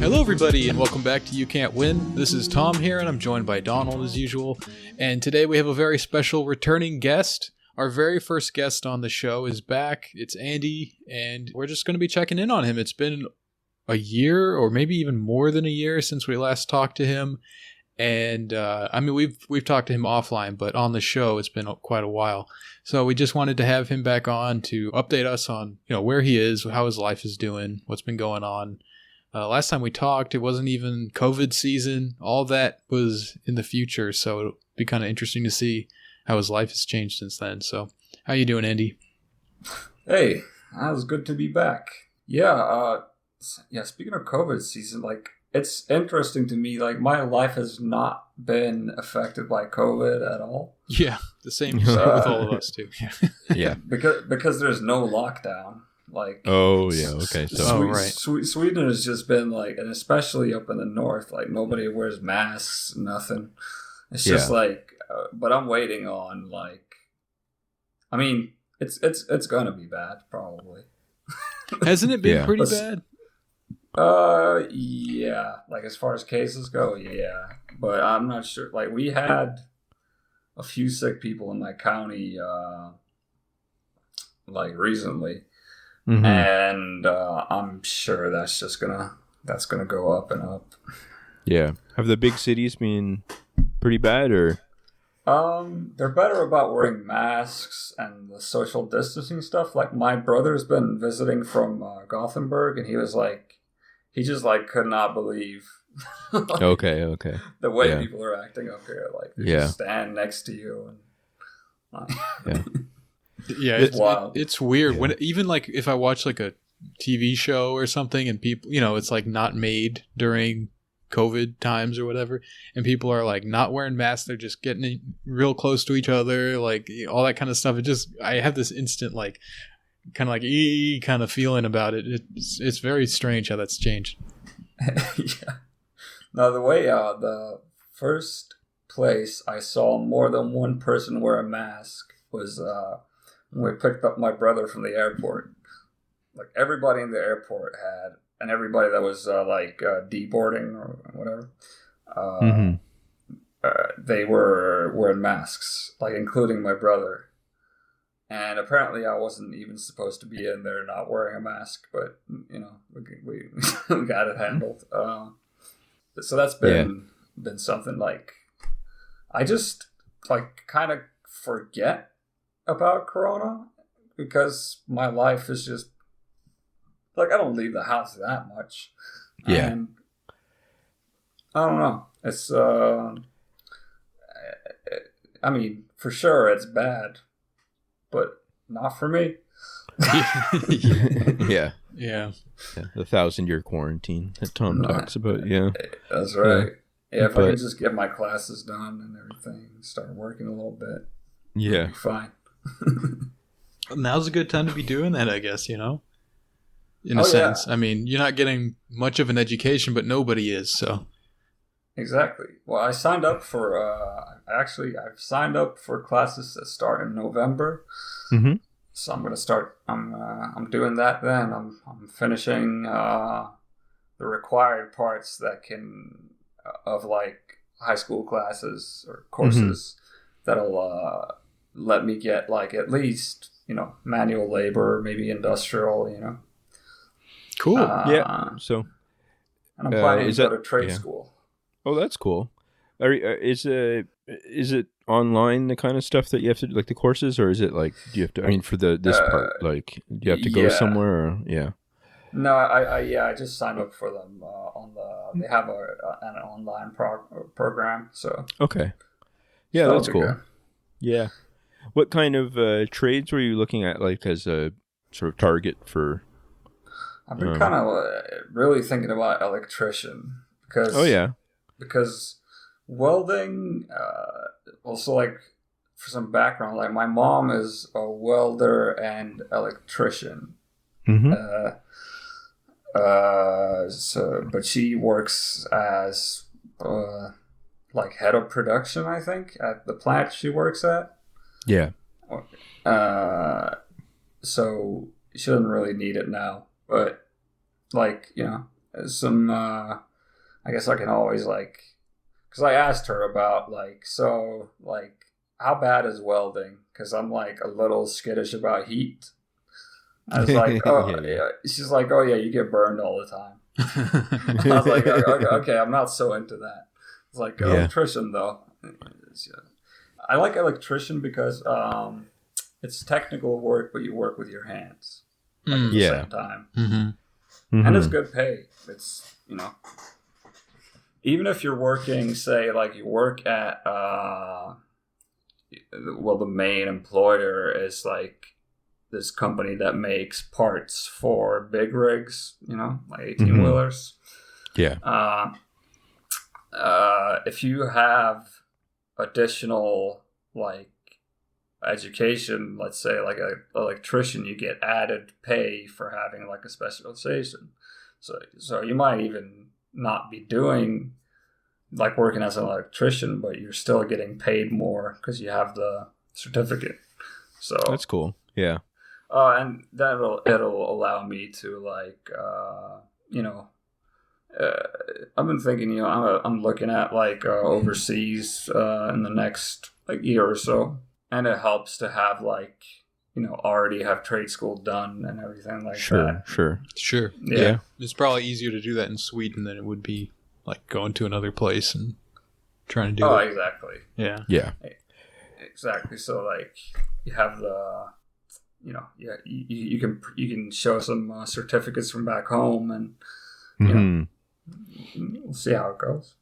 Hello, everybody, and welcome back to You Can't Win. This is Tom here, and I'm joined by Donald as usual. And today we have a very special returning guest. Our very first guest on the show is back. It's Andy, and we're just going to be checking in on him. It's been a year, or maybe even more than a year, since we last talked to him. And we've talked to him offline, but on the show it's been quite a while. So we just wanted to have him back on to update us on where he is, how his life is doing, what's been going on. Last time we talked, it wasn't even COVID season. All that was in the future, so it'll be kind of interesting to see how his life has changed since then. So, how you doing, Andy? Hey, that was good to be back. Yeah, speaking of COVID season, it's interesting to me, my life has not been affected by COVID at all. Yeah, the same with all of us, too. Yeah. Because there's no lockdown. Okay. Sweden has just been and especially up in the north, nobody wears masks, nothing. It's just but I'm waiting on it's gonna be bad probably. Hasn't it been pretty bad? Yeah. As far as cases go, yeah. But I'm not sure. We had a few sick people in my county, recently. Mm-hmm. And I'm sure that's gonna go up and up. Yeah. Have the big cities been pretty bad, or? They're better about wearing masks and the social distancing stuff. My brother's been visiting from Gothenburg, and he was he just could not believe. Okay. The way people are acting up here, they just stand next to you and. Yeah. Yeah, it's weird. Yeah. When even if I watch a TV show or something, and people, it's not made during COVID times or whatever, and people are not wearing masks, they're just getting real close to each other, all that kind of stuff. I have this instant kind of feeling about it. It's very strange how that's changed. Yeah. Now the way the first place I saw more than one person wear a mask was when we picked up my brother from the airport. Everybody in the airport had, and everybody that was deboarding or whatever, they were wearing masks, including my brother. And apparently I wasn't even supposed to be in there not wearing a mask, but we got it handled. So that's been something I just kind of forget about Corona because my life is just I don't leave the house that much. Yeah. And I don't know. It's for sure it's bad, but not for me. Yeah. The 1,000-year quarantine that Tom talks about. Yeah. That's right. Yeah, if I can just get my classes done and everything, start working a little bit. Yeah. I'll be fine. Now's a good time to be doing that, I guess, in a sense. Yeah. You're not getting much of an education, but nobody is, so. Exactly. Well, I signed up for, I've signed up for classes that start in November. Mm-hmm. So I'm going to start, I'm doing that then. I'm finishing the required parts of high school classes or courses that'll let me get at least manual labor, maybe industrial. Cool. So and I'm planning to go to trade school. Oh, that's cool. Is it online, the kind of stuff that you have to the courses, or is it do you have to? For this part, do you have to go somewhere? Or, No, I just signed up for them they have an online program. So okay, yeah, that's cool. Good. Yeah. What kind of trades were you looking at, as a sort of target for? I've been kind of really thinking about electrician because welding. Also, for some background, my mom is a welder and electrician. Mm-hmm. But she works as head of production, I think, at the plant she works at. Yeah. So she doesn't really need it now, but some. I guess I can always like, because I asked her about like, so like, how bad is welding? Because I'm like a little skittish about heat. I was like, oh, yeah. She's like, oh yeah, you get burned all the time. I was like, okay, I'm not so into that. It's like electrician though. I like electrician because it's technical work, but you work with your hands at the same time, and it's good pay. It's even if you're working, say like you work at the main employer is like this company that makes parts for big rigs, like 18-wheelers. Yeah. If you have additional like education, let's say like an electrician, you get added pay for having like a specialization. So you might even not be doing like working as an electrician, but you're still getting paid more because you have the certificate. So that's cool. Yeah. And it'll allow me to like I've been thinking I'm looking at like overseas in the next like year or so, and it helps to have like already have trade school done and everything like that. Sure. Yeah. It's probably easier to do that in Sweden than it would be like going to another place and trying to do it. Oh, exactly. Yeah. Exactly. So like you have the you can show some certificates from back home, and we'll see how it goes.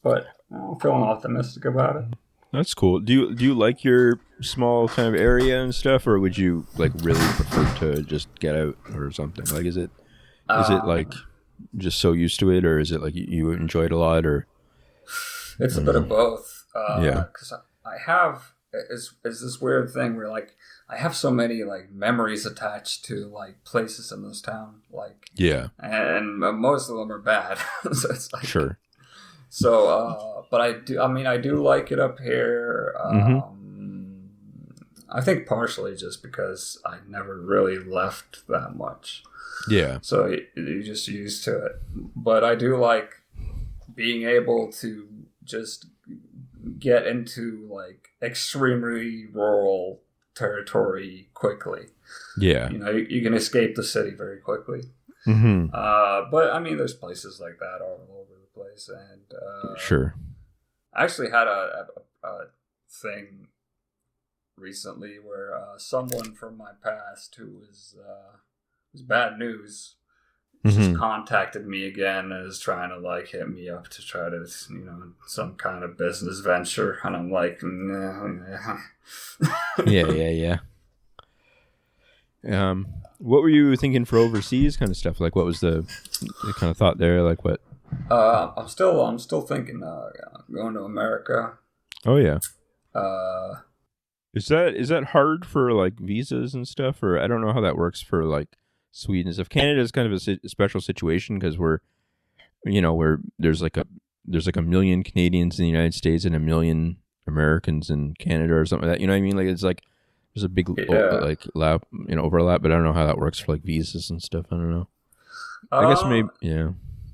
But I'm feeling optimistic about it. That's cool. Do you like your small kind of area and stuff, or would you like really prefer to just get out or something? Like, is it like just so used to it, or is it like you enjoy it a lot, or? It's a bit of both. Because I have is this weird thing where like I have so many like memories attached to like places in this town, like and most of them are bad. So it's like sure. So, but I do like it up here. I think partially just because I never really left that much. Yeah. So you're just used to it. But I do like being able to just get into like extremely rural territory quickly. Yeah. You can escape the city very quickly. But I mean, there's places like that all over the place, and sure. I actually had a thing recently where someone from my past who was bad news just contacted me again and is trying to like hit me up to try to some kind of business venture, and I'm like nah. yeah. What were you thinking for overseas kind of stuff? Like, what was the kind of thought there? Like, what? I'm still thinking going to America. Oh yeah. Is that hard for like visas and stuff, or I don't know how that works for like Sweden and stuff. Canada is kind of a special situation because we're there's like a million Canadians in the United States and a million Americans in Canada or something like that. You know what I mean? Like, it's like there's a big overlap, but I don't know how that works for like visas and stuff. I don't know. I guess maybe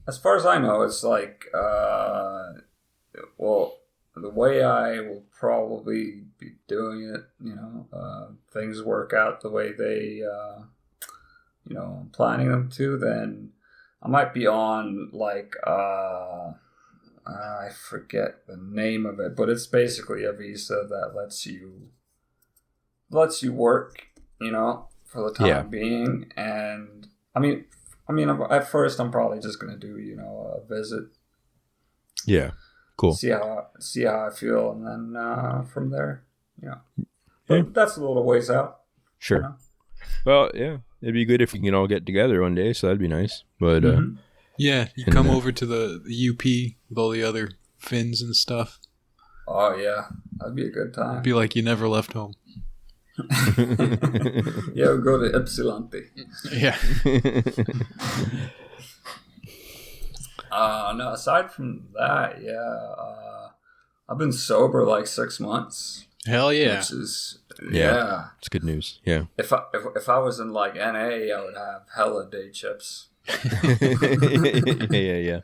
As far as I know, it's like the way I will probably be doing it, things work out the way they I'm planning them to, then I might be on like I forget the name of it, but it's basically a visa that lets you work, for the time being. And I mean, at first I'm probably just gonna do a visit. Yeah, cool. See how I feel, and then from there, But that's a little ways out. Sure. Well, yeah, it'd be good if we can all get together one day, so that'd be nice. But you come over to the UP with all the other Finns and stuff. Oh yeah, that'd be a good time. It'd be like you never left home. Yeah, we'll go to Ypsilanti. Yeah. No, aside from that, I've been sober like 6 months. Hell yeah. Which is it's good news. Yeah. If I was in like NA, I would have hella day chips. Yeah.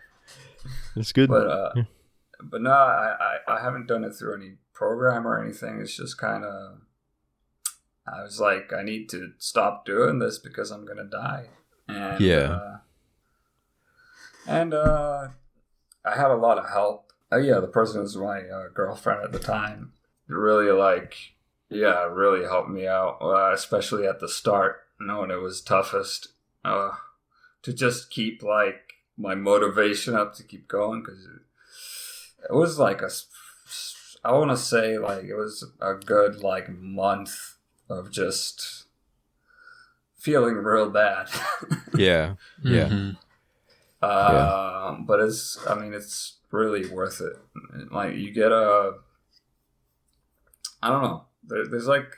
It's good. But no, I haven't done it through any program or anything. It's just kind of, I was like, I need to stop doing this because I'm gonna die. And I had a lot of help. The person who was my girlfriend at the time really really helped me out, especially at the start, when it was toughest, to just keep like my motivation up to keep going, because it was like I want to say like it was a good like month of just feeling real bad. Yeah. But it's really worth it. Like you get I don't know. There's like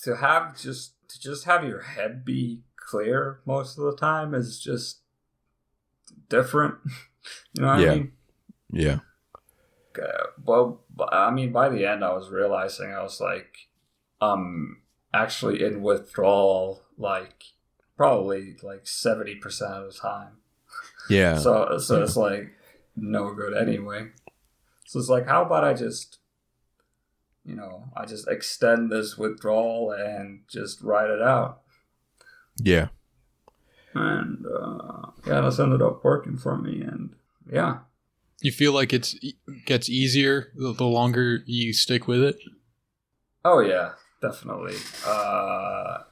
to just have your head be clear most of the time is just different. You know what I mean? Yeah. Well, I mean, by the end, I was realizing I was like, actually in withdrawal, like probably like 70% of the time. Yeah. So it's like no good anyway. So it's like, how about I just extend this withdrawal and just ride it out. Yeah. And that's ended up working for me. And yeah. You feel like it gets easier the longer you stick with it? Oh yeah, definitely. I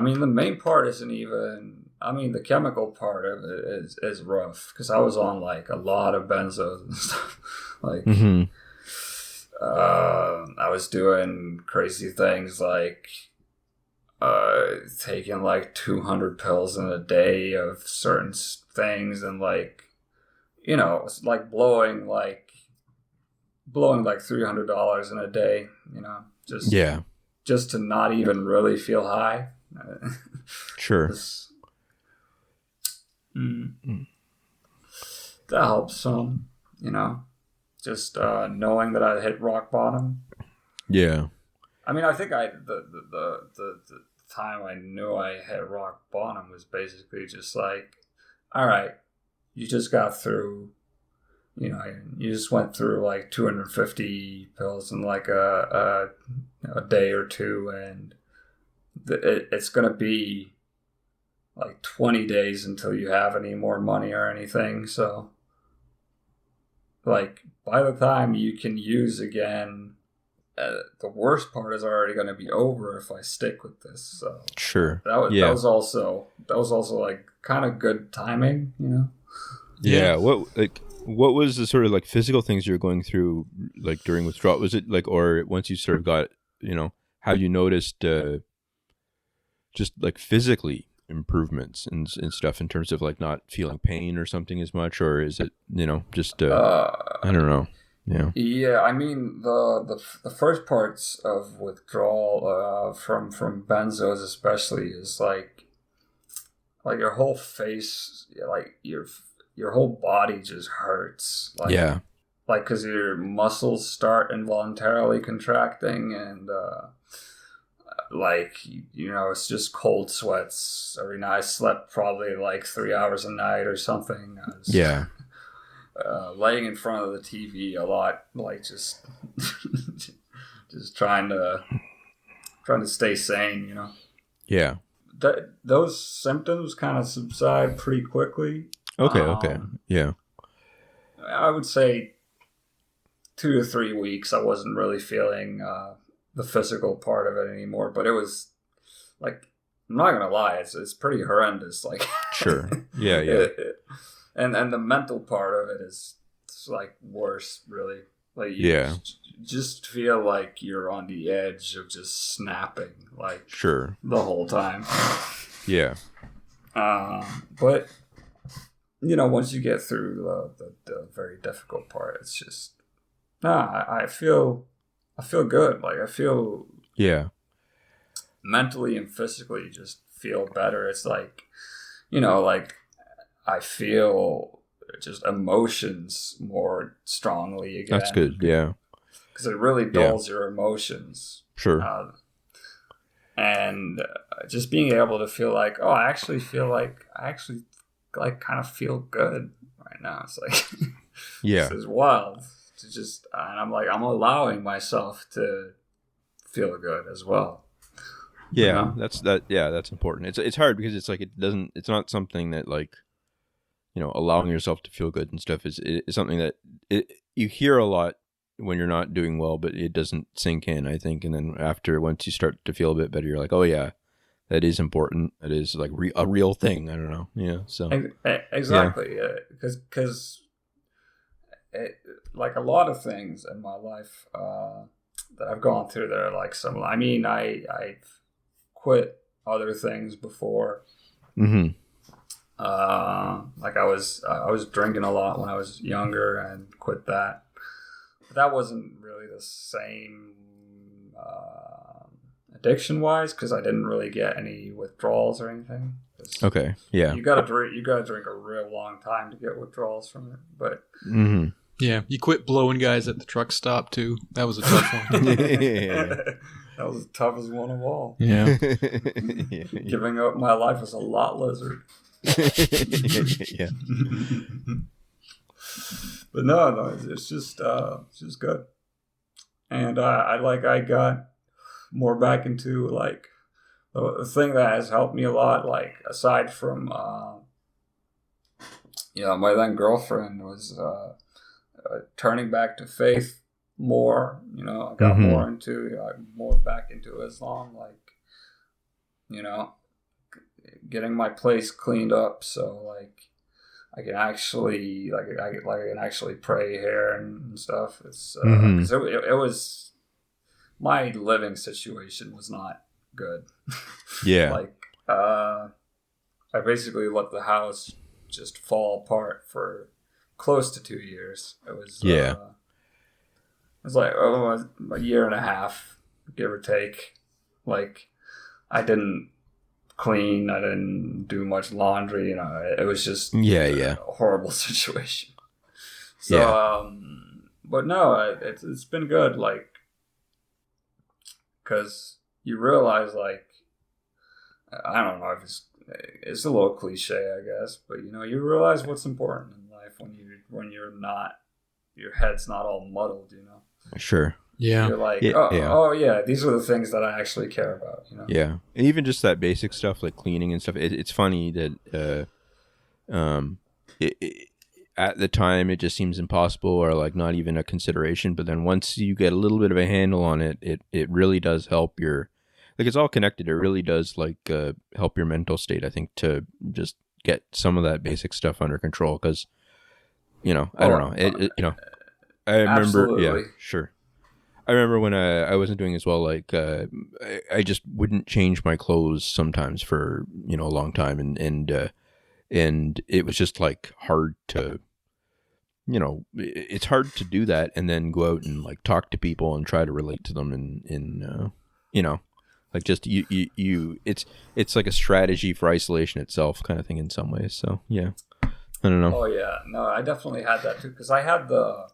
mean, the main part isn't even. I mean, the chemical part of it is rough, because I was on like a lot of benzos and stuff. Like, I was doing crazy things like taking like 200 pills in a day of certain things, and like, it's like blowing like $300 in a day, just to not even really feel high. Sure. That helps some, just knowing that I hit rock bottom. Yeah. I mean, I think the time I knew I hit rock bottom was basically just like, all right, you just got through, you just went through like 250 pills in like a day or two, and it's going to be like 20 days until you have any more money or anything. So like by the time you can use again, the worst part is already going to be over if I stick with this. So sure. That was also like kind of good timing, Yeah. What was the sort of like physical things you're going through like during withdrawal? Was it like, or once you sort of got, have you noticed just like physically improvements and stuff in terms of like not feeling pain or something as much, or is it, just I don't know. Yeah, I mean the first parts of withdrawal from benzos especially is like your whole face, like your whole body just hurts. Like, yeah. Like, because your muscles start involuntarily contracting, and like, it's just cold sweats every night. I slept probably like 3 hours a night or something. I was, laying in front of the TV a lot, like just just trying to stay sane, Yeah. Those symptoms kind of subside pretty quickly. Okay. Yeah. I would say 2 to 3 weeks. I wasn't really feeling the physical part of it anymore, but it was like, I'm not gonna lie, it's pretty horrendous. Like, sure. Yeah. And the mental part of it is like worse, really. Like, you just feel like you're on the edge of just snapping, like, sure, the whole time. Yeah. But once you get through the very difficult part, it's just I feel good. Like, I feel mentally and physically just feel better. It's like, like, I feel just emotions more strongly again. That's good. Yeah. Because it really dulls your emotions. Sure. and just being able to feel like, oh, I actually like kind of feel good right now. It's like, Yeah. this is wild to just, and I'm like, I'm allowing myself to feel good as well. Yeah, that's important. It's hard because it's like it's not something that, like, allowing yourself to feel good and stuff is something that you hear a lot when you're not doing well, but it doesn't sink in, I think. And then once you start to feel a bit better, you're like, oh yeah, that is important. That is like a real thing. I don't know. Yeah. So exactly. Because like a lot of things in my life that I've gone through that are like similar. I mean, I've quit other things before. Mm-hmm. Like I was drinking a lot when I was younger and quit that. But that wasn't really the same addiction wise, because I didn't really get any withdrawals or anything. Okay. Yeah. You gotta drink a real long time to get withdrawals from it. But mm-hmm. Yeah, you quit blowing guys at the truck stop too. That was a tough one. That was the toughest one of all. Yeah. Giving up my life as a lot lizard. Yeah. But no, it's just good. And I got more back into, like, the thing that has helped me a lot, like, aside from my then girlfriend, was turning back to faith more. I got more back into Islam, like, getting my place cleaned up, so like I can actually I can actually pray here and stuff. It's because it was, my living situation was not good. Yeah. Like I basically let the house just fall apart for close to 2 years. It was it was like a year and a half, give or take. Like, I didn't clean, I didn't do much laundry, it was just a horrible situation. So but no, it's been good, like, because you realize, like, I don't know if it's a little cliche, I guess, but you realize what's important in life when you're not, your head's not all muddled. Sure. Yeah. You're like, oh yeah, these are the things that I actually care about. Yeah, and even just that basic stuff like cleaning and stuff. It's funny that at the time it just seems impossible, or like not even a consideration. But then once you get a little bit of a handle on it, it really does help your, like, it's all connected. It really does, like, help your mental state, I think, to just get some of that basic stuff under control. Because I don't know, I remember, absolutely. yeah, sure. I remember when I wasn't doing as well, like, I just wouldn't change my clothes sometimes for, a long time. And it was just, like, hard to, it's hard to do that and then go out and, like, talk to people and try to relate to them like, just it's like a strategy for isolation itself kind of thing in some ways. So, yeah, I don't know. Oh yeah, no, I definitely had that too, because I had the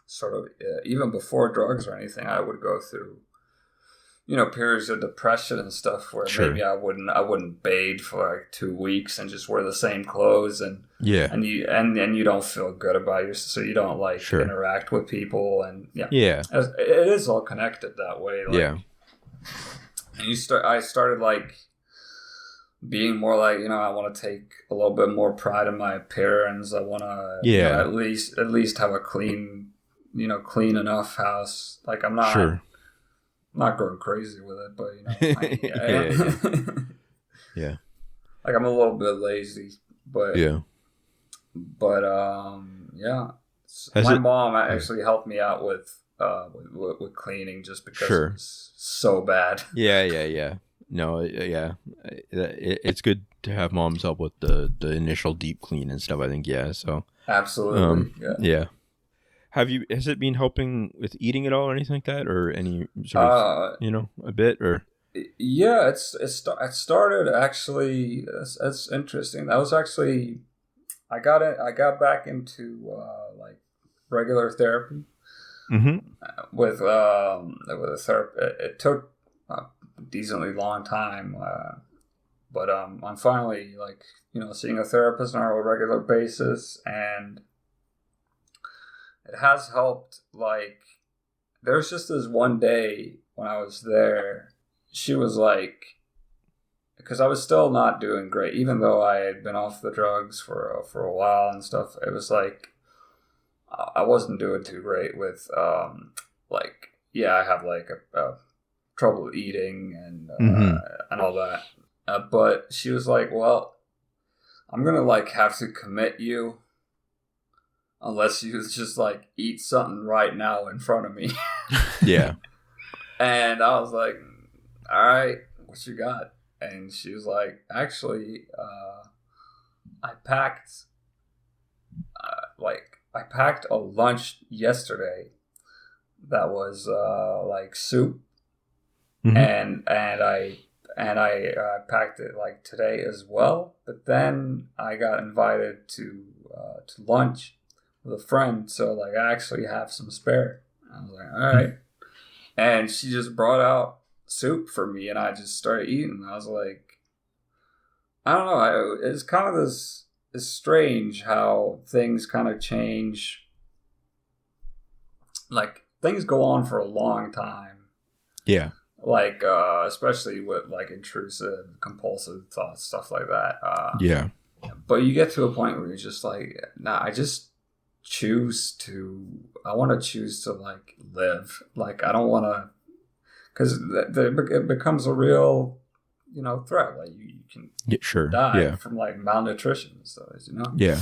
sort of, even before drugs or anything, I would go through, periods of depression and stuff where maybe I wouldn't bathe for like 2 weeks and just wear the same clothes, and you don't feel good about yourself, so you don't, like, interact with people, and it is all connected that way. Like, and I started, like, being more like, I want to take a little bit more pride in my appearance. I want to at least have a clean enough house. Like, I'm not not going crazy with it, but yeah. Like, I'm a little bit lazy, but my mom actually helped me out with cleaning, just because it's so bad. Yeah. No, it's good to have moms help with the initial deep clean and stuff, I think. So absolutely. Has it been helping with eating at all or anything like that, or any sort of a bit, or? Yeah, it started actually. It's interesting. That was actually, I got back into like regular therapy with a therapist. It took decently long time. But I'm finally like, seeing a therapist on a regular basis, and it has helped. Like, there's just this one day when I was there, she was like, because I was still not doing great, even though I had been off the drugs for a while and stuff. It was like I wasn't doing too great with I have like a trouble eating and all that. But she was like, "Well, I'm gonna like have to commit you unless you just like eat something right now in front of me." Yeah. And I was like, "All right, what you got?" And she was like, "Actually, I packed a lunch yesterday that was like soup, and I packed it like today as well. But then I got invited to lunch with a friend, so like I actually have some spare." I was like, "All right," and she just brought out soup for me, and I just started eating. I was like, I don't know. It's kind of this strange how things kind of change. Like, things go on for a long time. Yeah. Like, especially with like intrusive, compulsive thoughts, stuff like that. Yeah. But you get to a point where you're just like, nah, I want to choose to like live. Like, I don't want to, because it becomes a real, threat. Like, you can die from like malnutrition and stuff, Yeah.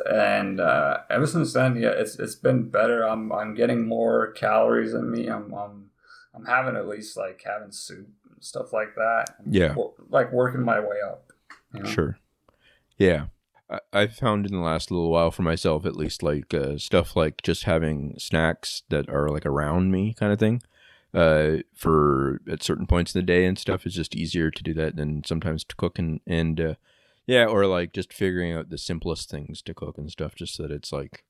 And ever since then, it's been better. I'm getting more calories in me. I'm having at least like having soup and stuff like that. Like working my way up. Sure. Yeah. I've found in the last little while for myself, at least, like stuff like just having snacks that are like around me kind of thing. For at certain points in the day and stuff, is just easier to do that than sometimes to cook and or like just figuring out the simplest things to cook and stuff, just so that it's like,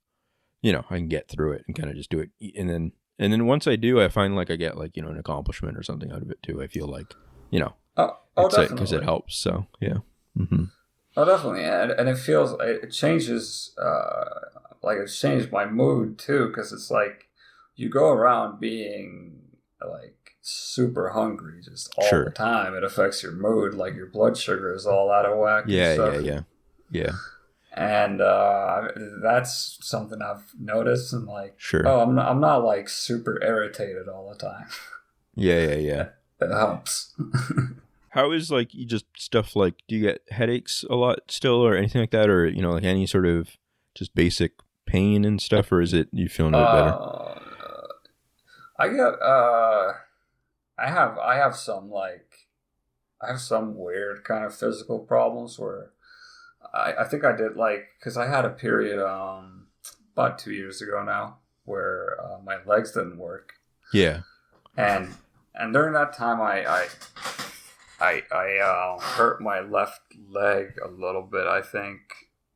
I can get through it and kind of just do it. And then once I do, I find like I get like, an accomplishment or something out of it too. I feel like, definitely, because it helps. So yeah. Mm-hmm. Oh, definitely. And it feels, it changes, like it's changed my mood too. Cause it's like you go around being like super hungry just all the time. It affects your mood. Like your blood sugar is all out of whack. Yeah. And that's something I've noticed. And like, sure. Oh, I'm not like super irritated all the time. Yeah. It helps. How is like you just stuff like, do you get headaches a lot still or anything like that, or like any sort of just basic pain and stuff, or is it you feeling a bit better? I have some weird kind of physical problems where I think I did like, because I had a period about 2 years ago now where my legs didn't work. Yeah. And during that time I hurt my left leg a little bit, I think,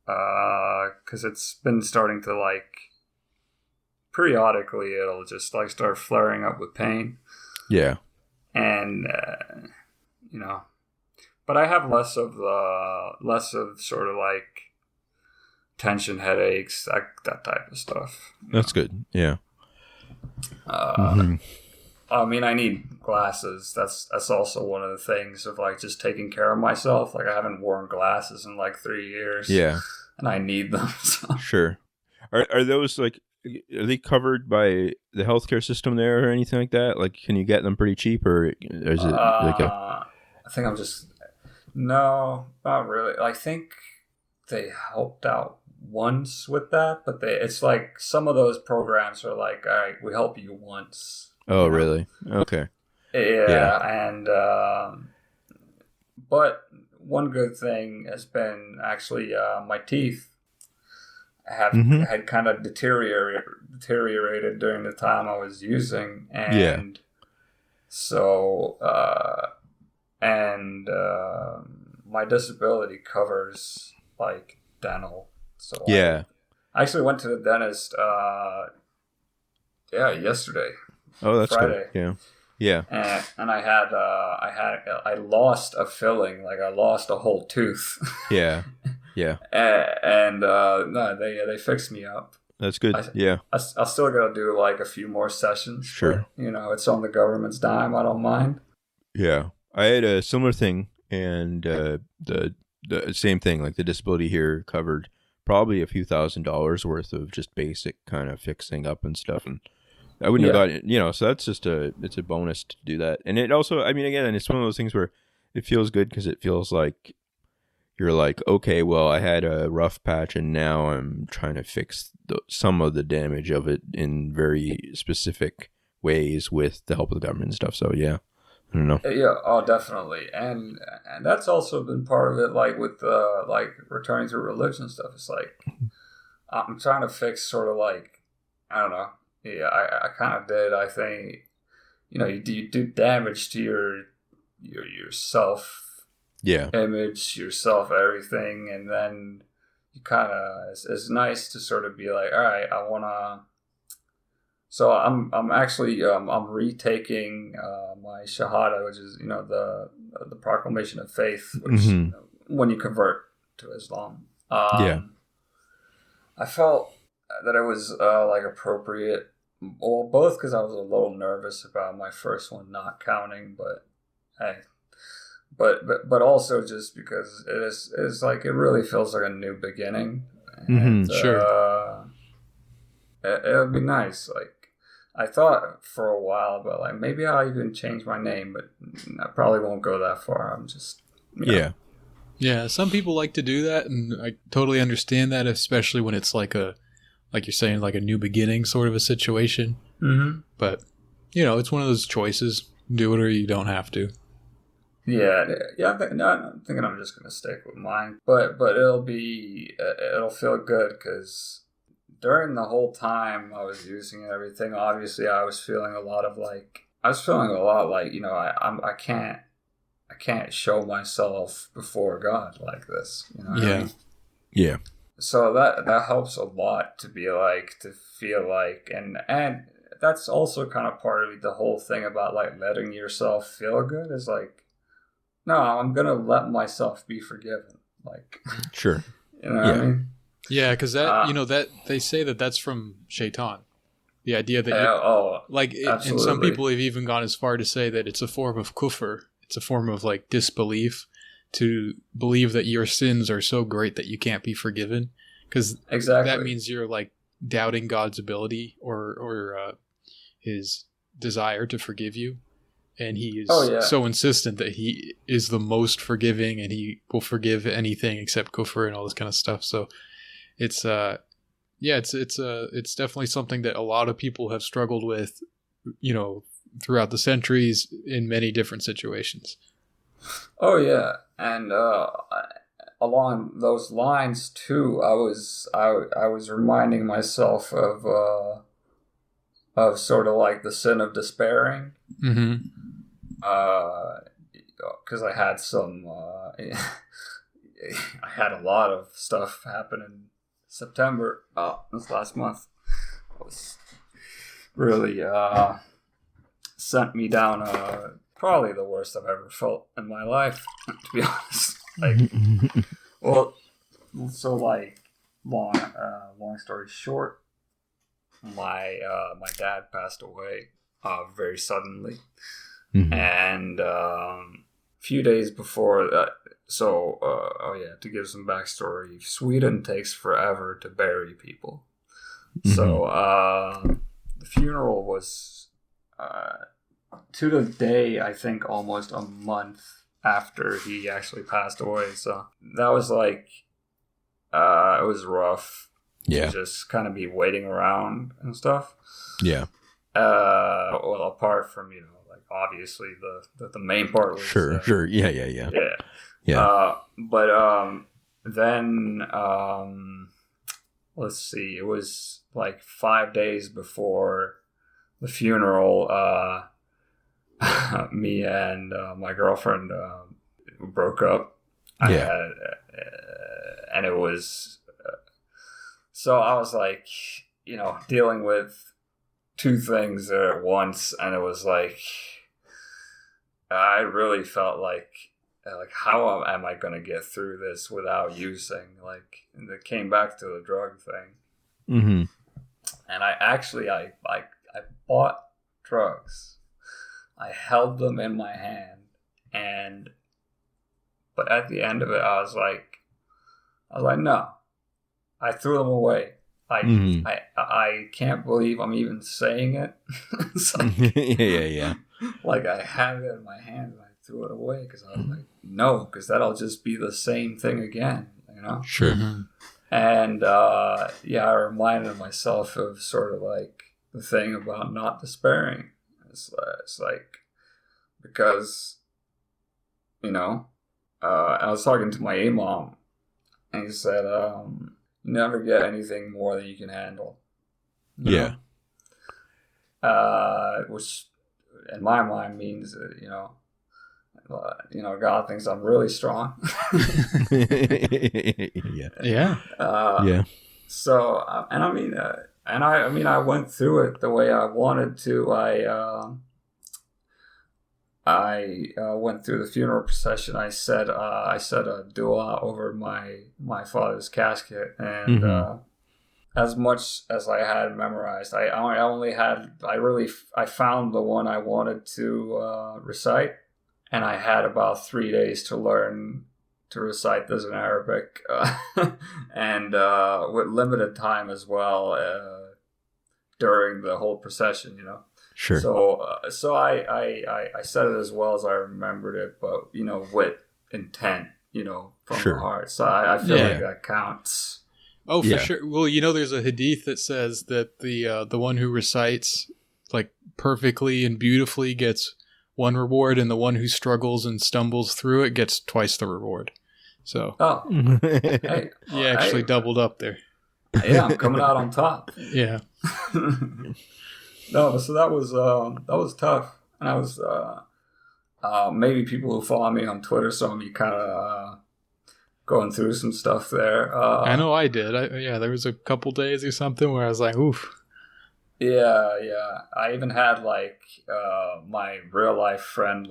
because it's been starting to like periodically it'll just like start flaring up with pain. Yeah. And but I have less of sort of like tension headaches, that type of stuff. That's good. Yeah. I mean, I need glasses. That's also one of the things of like just taking care of myself. Like I haven't worn glasses in like 3 years. Yeah. And I need them. So. Sure. Are those like, are they covered by the healthcare system there or anything like that? Like, can you get them pretty cheap, or is it like I think no, not really. I think they helped out once with that, but it's like some of those programs are like, all right, we help you once. Oh, really? Okay. Yeah. And but one good thing has been actually my teeth had kind of deteriorated during the time I was using, and so my disability covers like dental. So I actually went to the dentist yesterday. Oh, that's Friday. good. Yeah. Yeah. And I lost a filling, like I lost a whole tooth. Yeah. Yeah. And no, they fixed me up. That's good. Yeah. I still got to do like a few more sessions. Sure. But, it's on the government's dime. I don't mind. Yeah. I had a similar thing, and the same thing, like the disability here covered probably a few $1,000s worth of just basic kind of fixing up and stuff. And I wouldn't have gotten, so that's just it's a bonus to do that. And it also, I mean, again, it's one of those things where it feels good because it feels like you're like, okay, well, I had a rough patch and now I'm trying to fix some of the damage of it in very specific ways with the help of the government and stuff. So, yeah, I don't know. Yeah, oh, definitely. And that's also been part of it, like with like returning to religion stuff. It's like, I'm trying to fix sort of like, I don't know. Yeah, I kind of did. I think, you do damage to your self. Yeah. Image, yourself, everything, and then you kind of it's nice to sort of be like, all right, I want to. So I'm actually I'm retaking my shahada, which is the proclamation of faith, which when you convert to Islam. Yeah. I felt that it was like appropriate. Well, both because I was a little nervous about my first one not counting, but hey. But also just because it's like it really feels like a new beginning. And, sure. It would be nice. Like I thought for a while, but like maybe I'll even change my name, but I probably won't go that far. I'm just Yeah. Some people like to do that, and I totally understand that, especially when it's like you're saying, like a new beginning sort of a situation. Mm-hmm. But it's one of those choices: do it or you don't have to. Yeah. I'm thinking I'm just gonna stick with mine, but it'll feel good because during the whole time I was using it, everything. Obviously, I was feeling a lot like I can't show myself before God like this. Yeah. What I mean? Yeah. So that helps a lot to be like to feel like and that's also kind of part of the whole thing about like letting yourself feel good is like. No, I'm gonna let myself be forgiven. Like, sure, what I mean? Yeah, because that that they say that's from Shaitan. The idea that and some people have even gone as far to say that it's a form of kufr. It's a form of like disbelief to believe that your sins are so great that you can't be forgiven. Because that means you're like doubting God's ability or his desire to forgive you. And he is so insistent that he is the most forgiving and he will forgive anything except kufr and all this kind of stuff. So it's it's definitely something that a lot of people have struggled with, throughout the centuries in many different situations. Oh yeah. And along those lines too, I was reminding myself of sort of like the sin of despairing. Mm-hmm. Because I had I had a lot of stuff happen in September. This last month was really sent me down probably the worst I've ever felt in my life, to be honest. Long story short, my dad passed away very suddenly. Mm-hmm. And a few days before that, to give some backstory, Sweden takes forever to bury people. Mm-hmm. So the funeral was to the day, I think, almost a month after he actually passed away. So that was like, it was rough. Yeah. To just kind of be waiting around and stuff. Yeah. Well, apart from, obviously the main part was sure yeah but then let's see, it was like 5 days before the funeral, me and my girlfriend broke up. And it was so I was like dealing with two things at once, and it was like I really felt like how am I going to get through this without using? Like, and it came back to the drug thing. Mm-hmm. And I bought drugs. I held them in my hand, but at the end of it, I was like, no. I threw them away. I can't believe I'm even saying it. It's like, yeah. Like I had it in my hand and I threw it away because I was like, no, because that'll just be the same thing again, you know? Sure. Mm-hmm. And I reminded myself of sort of like the thing about not despairing. It's like, because, you know, I was talking to my imam and he said, you never get anything more than you can handle. Yeah. Which in my mind means that, God thinks I'm really strong. Yeah. Yeah. So, I went through it the way I wanted to. I went through the funeral procession. I said a dua over my father's casket, and as much as I had memorized, I found the one I wanted to recite, and I had about 3 days to learn to recite this in Arabic, and with limited time as well during the whole procession, you know. Sure. So I said it as well as I remembered it, but with intent, from the heart. So I feel like that counts. Oh, for sure. Well, there's a hadith that says that the one who recites like perfectly and beautifully gets one reward, and the one who struggles and stumbles through it gets twice the reward. So, hey, you actually doubled up there. Yeah, I'm coming out on top. Yeah. No, so that was tough, and I was maybe people who follow me on Twitter saw me kind of going through some stuff there. I know I did. There was a couple days or something where I was like, oof. Yeah. I even had like my real life friend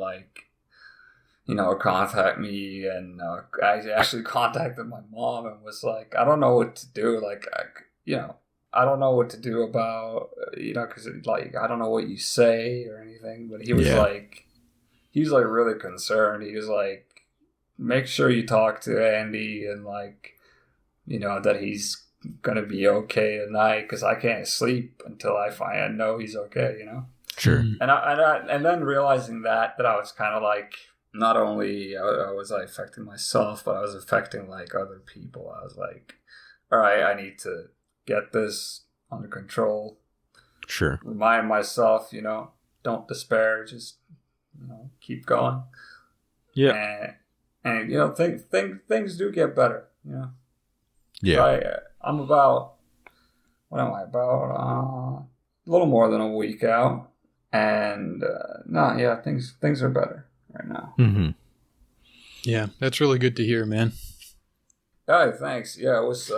contact me, and I actually contacted my mom and was like, I don't know what to do. Like, I don't know what to do about, because like, I don't know what you say or anything. But he was like really concerned. He was like, make sure you talk to Andy and like, that he's going to be okay tonight, because I can't sleep until I know he's okay, Sure. And then realizing that I was kind of like, not only was I affecting myself, but I was affecting like other people. I was like, all right, I need to get this under control. Sure. Remind myself, don't despair. Just, keep going. Yeah. And things do get better. Yeah. I'm about, what am I about? A little more than a week out, and things are better right now. Mm-hmm. Yeah, that's really good to hear, man. Oh, thanks. Yeah, it was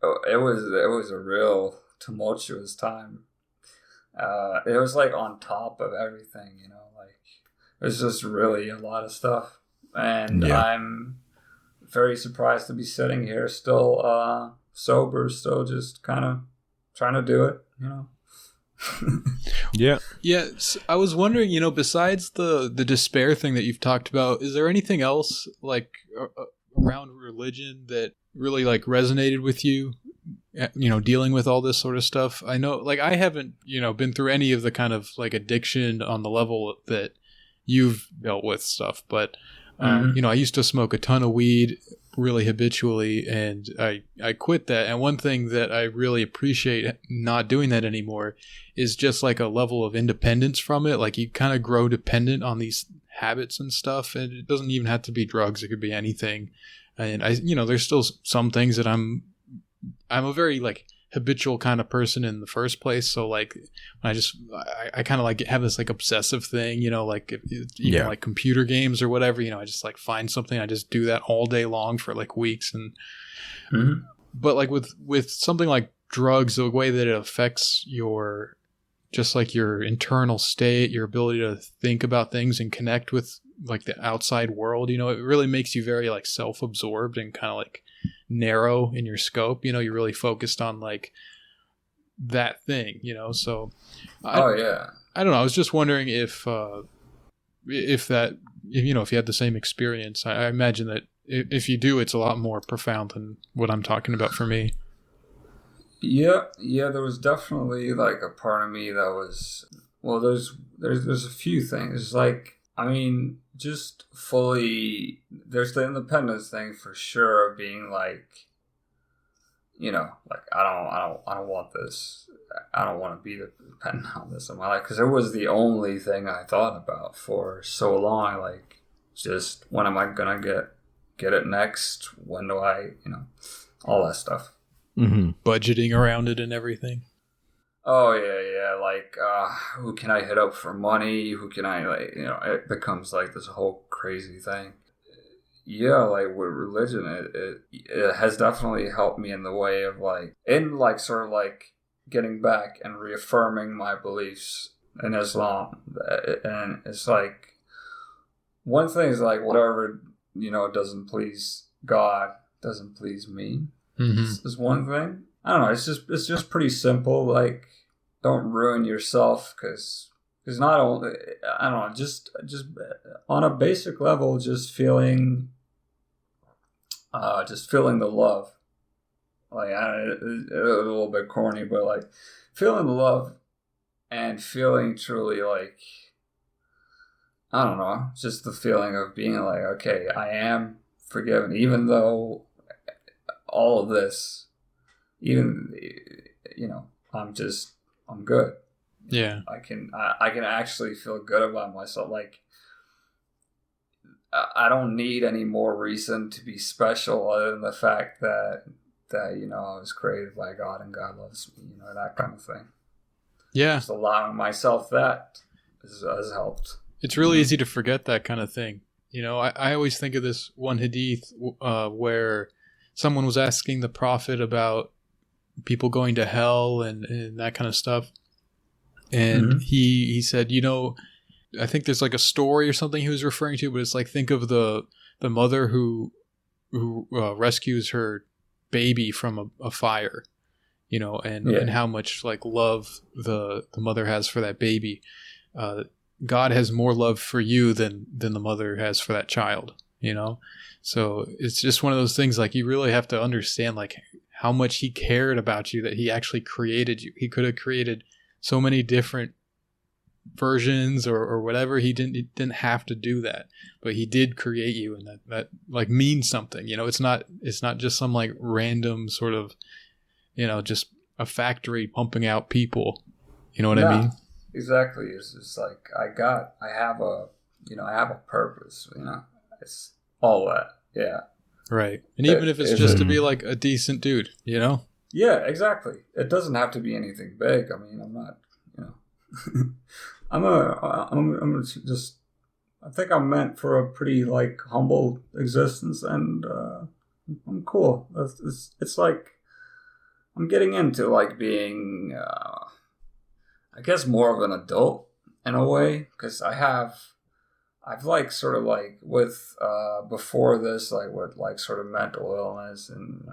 it was a real tumultuous time. It was like on top of everything, like there's just really a lot of stuff, and I'm very surprised to be sitting here still sober, still just kind of trying to do it, Yeah. I was wondering, besides the despair thing that you've talked about, is there anything else like around religion that really like resonated with you, dealing with all this sort of stuff? I know, like, I haven't, been through any of the kind of like addiction on the level that you've dealt with stuff, but I used to smoke a ton of weed really habitually, and I quit that. And one thing that I really appreciate not doing that anymore is just like a level of independence from it. Like, you kind of grow dependent on these habits and stuff, and it doesn't even have to be drugs. It could be anything. And there's still some things that I'm a very like habitual kind of person in the first place. So like, I kind of like have this like obsessive thing, like even like computer games or whatever, I just like find something, I just do that all day long for like weeks. And but like with something like drugs, the way that it affects your just like your internal state, your ability to think about things and connect with like the outside world. You know, it really makes you very like self-absorbed and kind of like narrow in your scope. You know, you're really focused on like that thing, you know. So I don't know, I was just wondering if that, you know, if you had the same experience. I imagine that if you do, it's a lot more profound than what I'm talking about for me. Yeah, there was definitely like a part of me that was, well, there's a few things. Like, I mean, just fully, there's the independence thing for sure, of being like, you know, like I don't want this. I don't want to be dependent on this in my life, because it was the only thing I thought about for so long. Like, just when am I gonna get it next? When do I, you know, all that stuff. Mm-hmm. Budgeting around it and everything. Oh yeah. Like, who can I hit up for money? Who can I, like, you know? It becomes like this whole crazy thing. Yeah, like with religion, it has definitely helped me in the way of like, in like sort of like getting back and reaffirming my beliefs in Islam. And it's like, one thing is like, whatever, you know, doesn't please God doesn't please me. Mm-hmm. Is one thing. I don't know. It's just pretty simple. Like, don't ruin yourself, because not only, I don't know, just on a basic level, just feeling the love. Like, it's a little bit corny, but like feeling the love and feeling truly like, I don't know, just the feeling of being like, okay, I am forgiven, even though all of this, even, you know, I'm good. Yeah. I can actually feel good about myself. Like, I don't need any more reason to be special other than the fact that, you know, I was created by God and God loves me, you know, that kind of thing. Yeah. Just allowing myself that has helped. It's really easy to forget that kind of thing. You know, I always think of this one hadith where someone was asking the Prophet about people going to hell and that kind of stuff. And he said, you know, I think there's like a story or something he was referring to, but it's like, think of the mother who rescues her baby from a fire, you know, and how much like love the mother has for that baby. God has more love for you than the mother has for that child, you know? So it's just one of those things, like, you really have to understand like how much he cared about you, that he actually created you. He could have created so many different versions or whatever. He didn't have to do that, but he did create you, and that like means something, you know. It's not just some like random sort of, you know, just a factory pumping out people, you know what I mean? Exactly. It's just like, I have a purpose, you know. It's all that. Yeah. Right. And even if it's just to be like a decent dude, you know? Yeah, exactly. It doesn't have to be anything big. I mean, I'm not, you know, I'm just, I think I'm meant for a pretty like humble existence, and I'm cool. It's like, I'm getting into like being, I guess, more of an adult in a way, because I've like sort of like with before this, like with like sort of mental illness and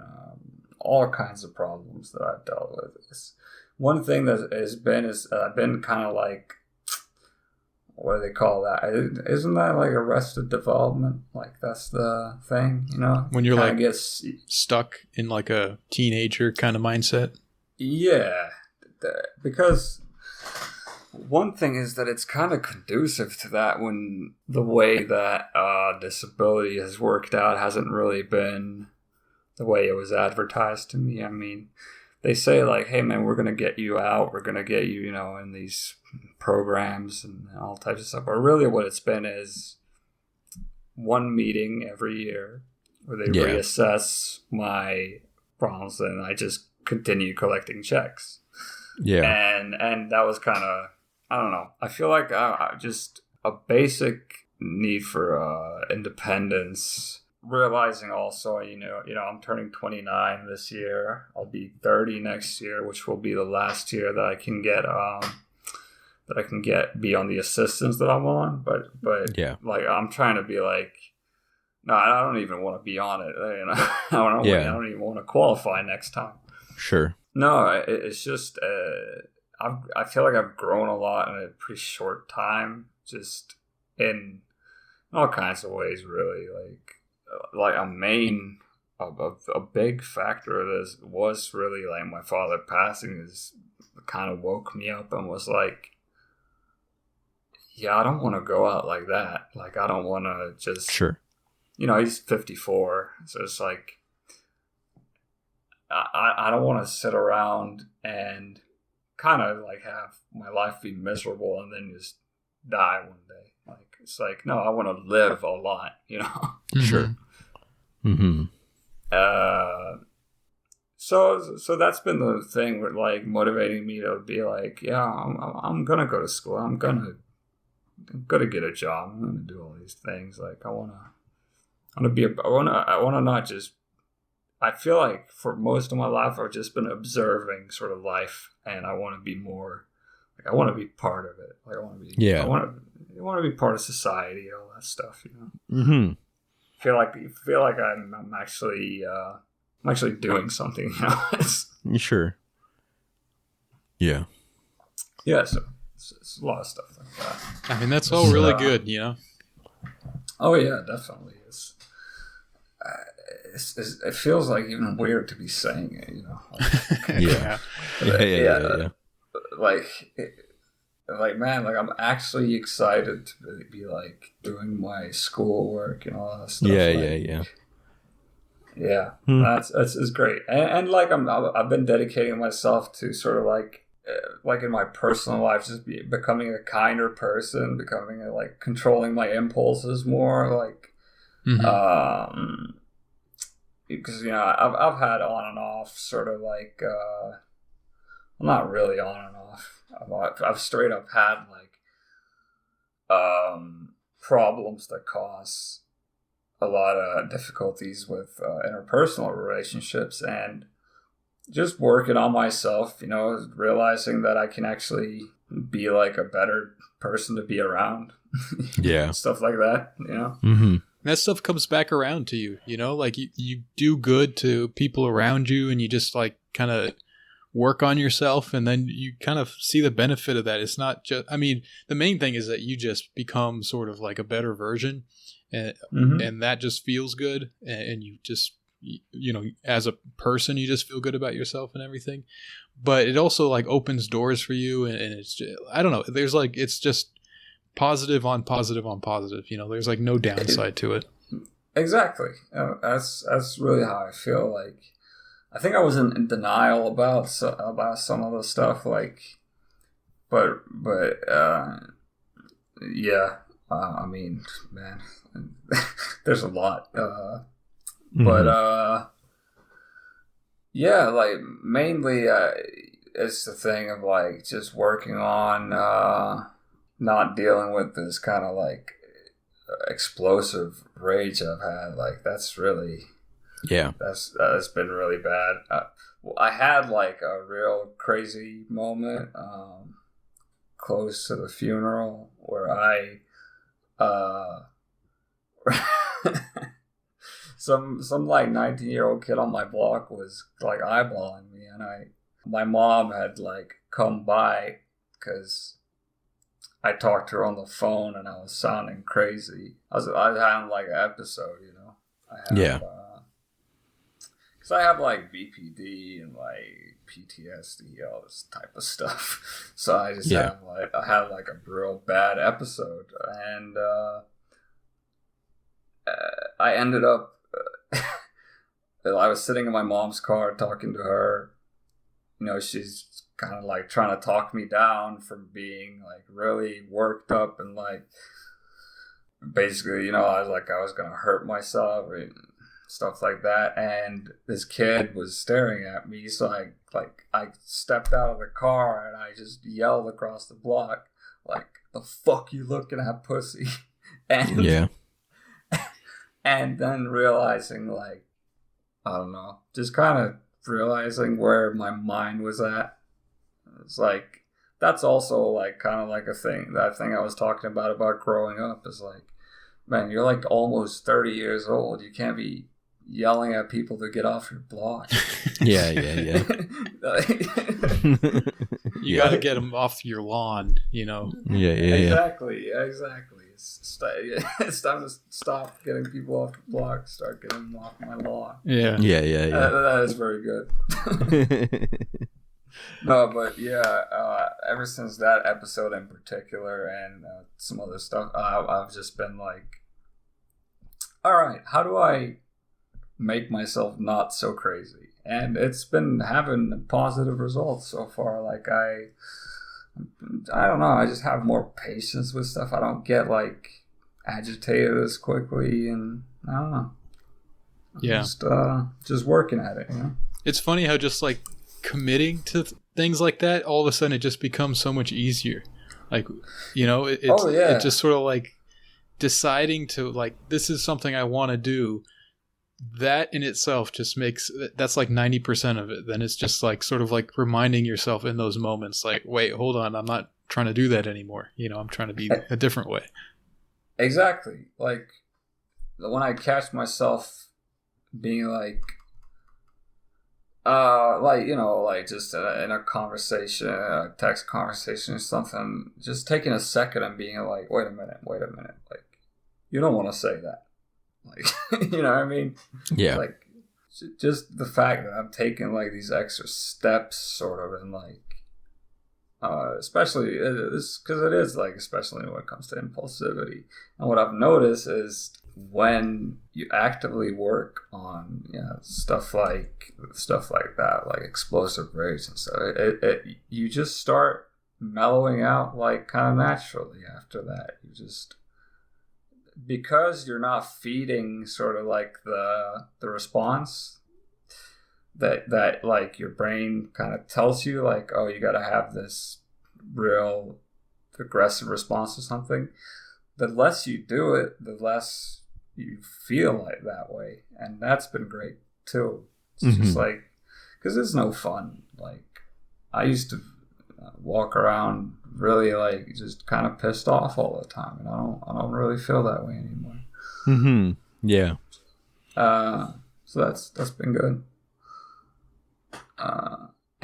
all kinds of problems that I've dealt with. One thing that has been I've been kind of like, what do they call that? Isn't that like arrested development? Like, that's the thing, you know? When you're like gets stuck in like a teenager kind of mindset? Yeah, because one thing is that it's kind of conducive to that, when the way that disability has worked out hasn't really been the way it was advertised to me. I mean, they say like, hey man, we're going to get you out. We're going to get you, you know, in these programs and all types of stuff. But really what it's been is one meeting every year where they reassess my problems, and I just continue collecting checks. Yeah. And that was kind of, I don't know. I feel like just a basic need for independence. Realizing also, you know, I'm turning 29 this year. I'll be 30 next year, which will be the last year that I can get that I can be on the assistants that I'm on, but Yeah. like I'm trying to be like, no, I don't even want to be on it. You know, I don't even want to qualify next time. Sure. No, it's just I feel like I've grown a lot in a pretty short time, just in all kinds of ways, really. Like a big factor of this was really like my father passing is kind of woke me up and was like, yeah, I don't want to go out like that. Like, I don't want to just, Sure. you know, he's 54. So it's like, I don't want to sit around and kind of like have my life be miserable and then just die one day. Like, it's like, no, I want to live a lot, you know? Sure. Mm-hmm. So that's been the thing with like motivating me to be like, yeah, I'm gonna go to school. I'm gonna get a job. I'm gonna do all these things. Like I wanna not just. I feel like for most of my life I've just been observing sort of life, and I want to be more. Like I want to be part of it. Like I want to be. Yeah. I want to be part of society. All that stuff. You know. Mm-hmm. Feel like I'm actually doing something. You know. Sure. Yeah. Yeah. So it's a lot of stuff like that. I mean, that's all really good, you know? Oh, yeah, definitely. It feels like even weird to be saying it, you know? Like, Yeah. Like, man, like, I'm actually excited to be, like, doing my schoolwork and all that stuff. Yeah. Yeah, that's great. And like, I've been dedicating myself to sort of, like in my personal life, just becoming a kinder person, controlling my impulses more, like, because, you know, I've had on and off sort of like, well, not really on and off. I've straight up had like, problems that cause a lot of difficulties with interpersonal relationships, and just working on myself, you know, realizing that I can actually be like a better person to be around. Yeah. Stuff like that, you know? Mm-hmm. That stuff comes back around to you, you know? Like, you do good to people around you, and you just, like, kind of work on yourself, and then you kind of see the benefit of that. It's not just... I mean, the main thing is that you just become sort of like a better version, and that just feels good, and you just... you know, as a person, you just feel good about yourself and everything. But it also like opens doors for you, and it's just, I don't know, there's like, it's just positive on positive on positive, you know, there's like no downside to it. Exactly. That's really how I feel. Like, I think I was in denial about some of the stuff, like, but yeah, I mean, man, there's a lot, but yeah, like mainly it's the thing of like just working on not dealing with this kind of like explosive rage I've had. Like that's really, that's been really bad. I had like a real crazy moment close to the funeral where I some like 19-year-old kid on my block was like eyeballing me, and my mom had like come by because I talked to her on the phone and I was sounding crazy. I was having like an episode, you know. Because I have like BPD and like PTSD, all this type of stuff. So I just had like a real bad episode, and I ended up. I was sitting in my mom's car talking to her. You know, she's kind of like trying to talk me down from being like really worked up, and like basically, you know, I was gonna hurt myself and stuff like that. And this kid was staring at me, so I stepped out of the car and I just yelled across the block, like, "The fuck you looking at, pussy?" And and then realizing, like, I don't know, just kind of realizing where my mind was at. It's like that's also like kind of like a thing. That thing I was talking about growing up is like, man, you're like almost 30 years old. You can't be yelling at people to get off your block. Yeah. You got to get them off your lawn, Yeah. Exactly. It's time to stop getting people off the block. Start getting them off my lawn. Yeah. That is very good. No, but ever since that episode in particular and some other stuff, I've just been like, all right, how do I make myself not so crazy? And it's been having positive results so far. Like I don't know, I just have more patience with stuff. I don't get like agitated as quickly, and I don't know. Just working at it, you know? It's funny how just like committing to things like that, all of a sudden it just becomes so much easier. Like, you know, it just sort of like deciding to like, this is something I want to do. That in itself just that's like 90% of it. Then it's just like sort of like reminding yourself in those moments, like, wait, hold on, I'm not trying to do that anymore. You know, I'm trying to be a different way. Exactly. Like when I catch myself being like you know, like just in a conversation, a text conversation or something, just taking a second and being like, wait a minute, like, you don't want to say that. Like, you know what I mean? Yeah. Like, just the fact that I'm taking like these extra steps, sort of, and like, especially because it is like, especially when it comes to impulsivity. And what I've noticed is when you actively work on stuff like that, like explosive rage and stuff, you just start mellowing out like kind of naturally after that. You just, because you're not feeding sort of like the response that like your brain kind of tells you, like, oh, you got to have this real aggressive response to something. The less you do it, the less you feel like that way, and that's been great too. It's just like, because it's no fun. Like, I used to walk around really like just kind of pissed off all the time, and I don't really feel that way anymore. Yeah. So that's been good.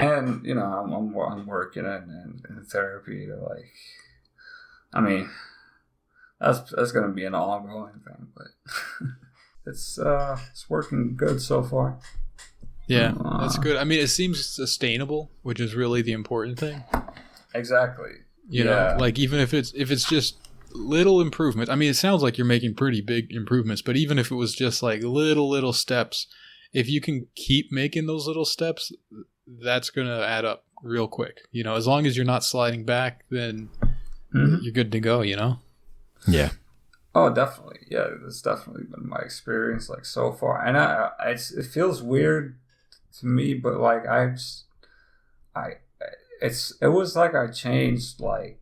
And you know, I'm working in therapy to like, I mean, that's gonna be an ongoing thing, but it's working good so far. Yeah, that's good. I mean, it seems sustainable, which is really the important thing. Exactly. You know, like even if it's just little improvements. I mean, it sounds like you're making pretty big improvements, but even if it was just like little steps, if you can keep making those little steps, that's going to add up real quick. You know, as long as you're not sliding back, then you're good to go, you know? Yeah. Oh, definitely. Yeah, that's definitely been my experience like so far. And it feels weird to me, but like it was like I changed like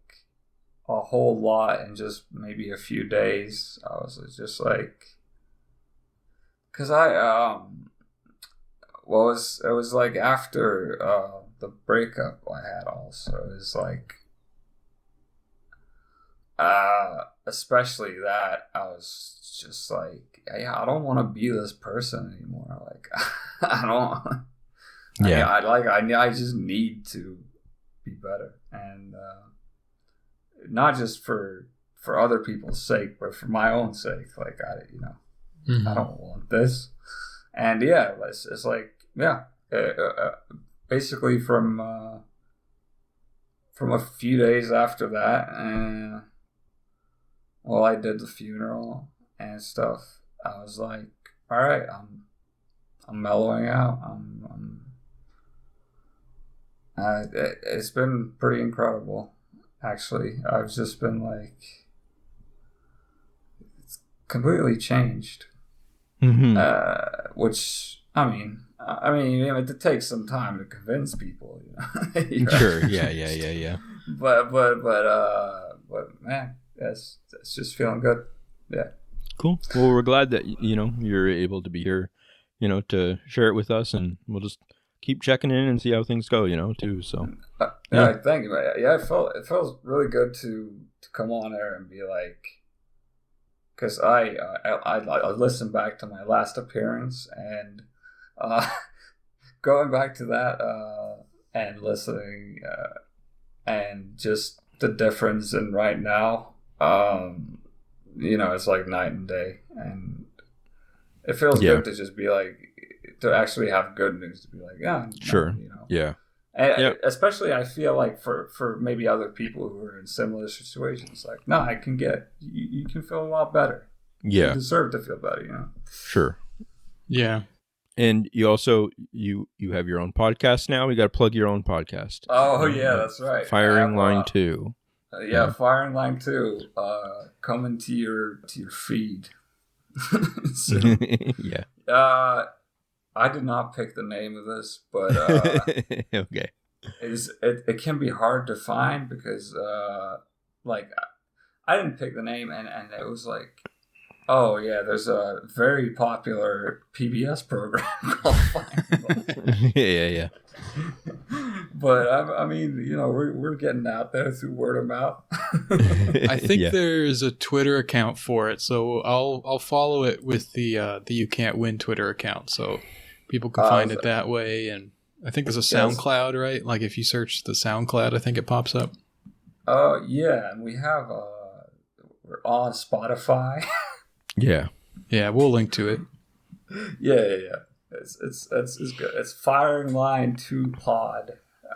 a whole lot in just maybe a few days. I was just like, because it was like after the breakup I had also. It was like, especially that, I was just like, yeah, I don't want to be this person anymore. Like, I don't. Yeah. I just need to be better, and not just for other people's sake, but for my own sake. Like, I don't want this. And yeah, it's like, yeah, basically from a few days after that, and I did the funeral and stuff. I was like, all right, I'm mellowing out. It's been pretty incredible, actually. I've just been like, it's completely changed. Which, I mean, it takes some time to convince people, you know. Sure. Yeah. But man, it's just feeling good. Yeah. Cool. Well, we're glad that you're able to be here, to share it with us, and we'll just keep checking in and see how things go, too. So thank you. Yeah, it feels really good to come on air and be like, because I listened back to my last appearance and going back to that and listening and just the difference in right now, it's like night and day, and it feels good to just be like, to actually have good news, to be like, sure, yeah. And especially I feel like for maybe other people who are in similar situations, like, no, you can feel a lot better. Yeah. You deserve to feel better, Sure. Yeah. And you also, you have your own podcast now. You got to plug your own podcast. Oh, yeah, that's right. Firing Line 2. Firing Line 2 coming to your feed. So, yeah. I did not pick the name of this, but okay. It can be hard to find because I didn't pick the name, and it was like, oh yeah, there's a very popular PBS program called Firing. yeah. But I mean, we're getting out there through word of mouth. I think there's a Twitter account for it, so I'll follow it with the You Can't Win Twitter account, so people can find it that way. And I think there's a SoundCloud, right? Like if you search the SoundCloud, I think it pops up. Yeah, and we have we're on Spotify. Yeah, we'll link to it. Yeah. It's good. It's Firing Line 2 Pod.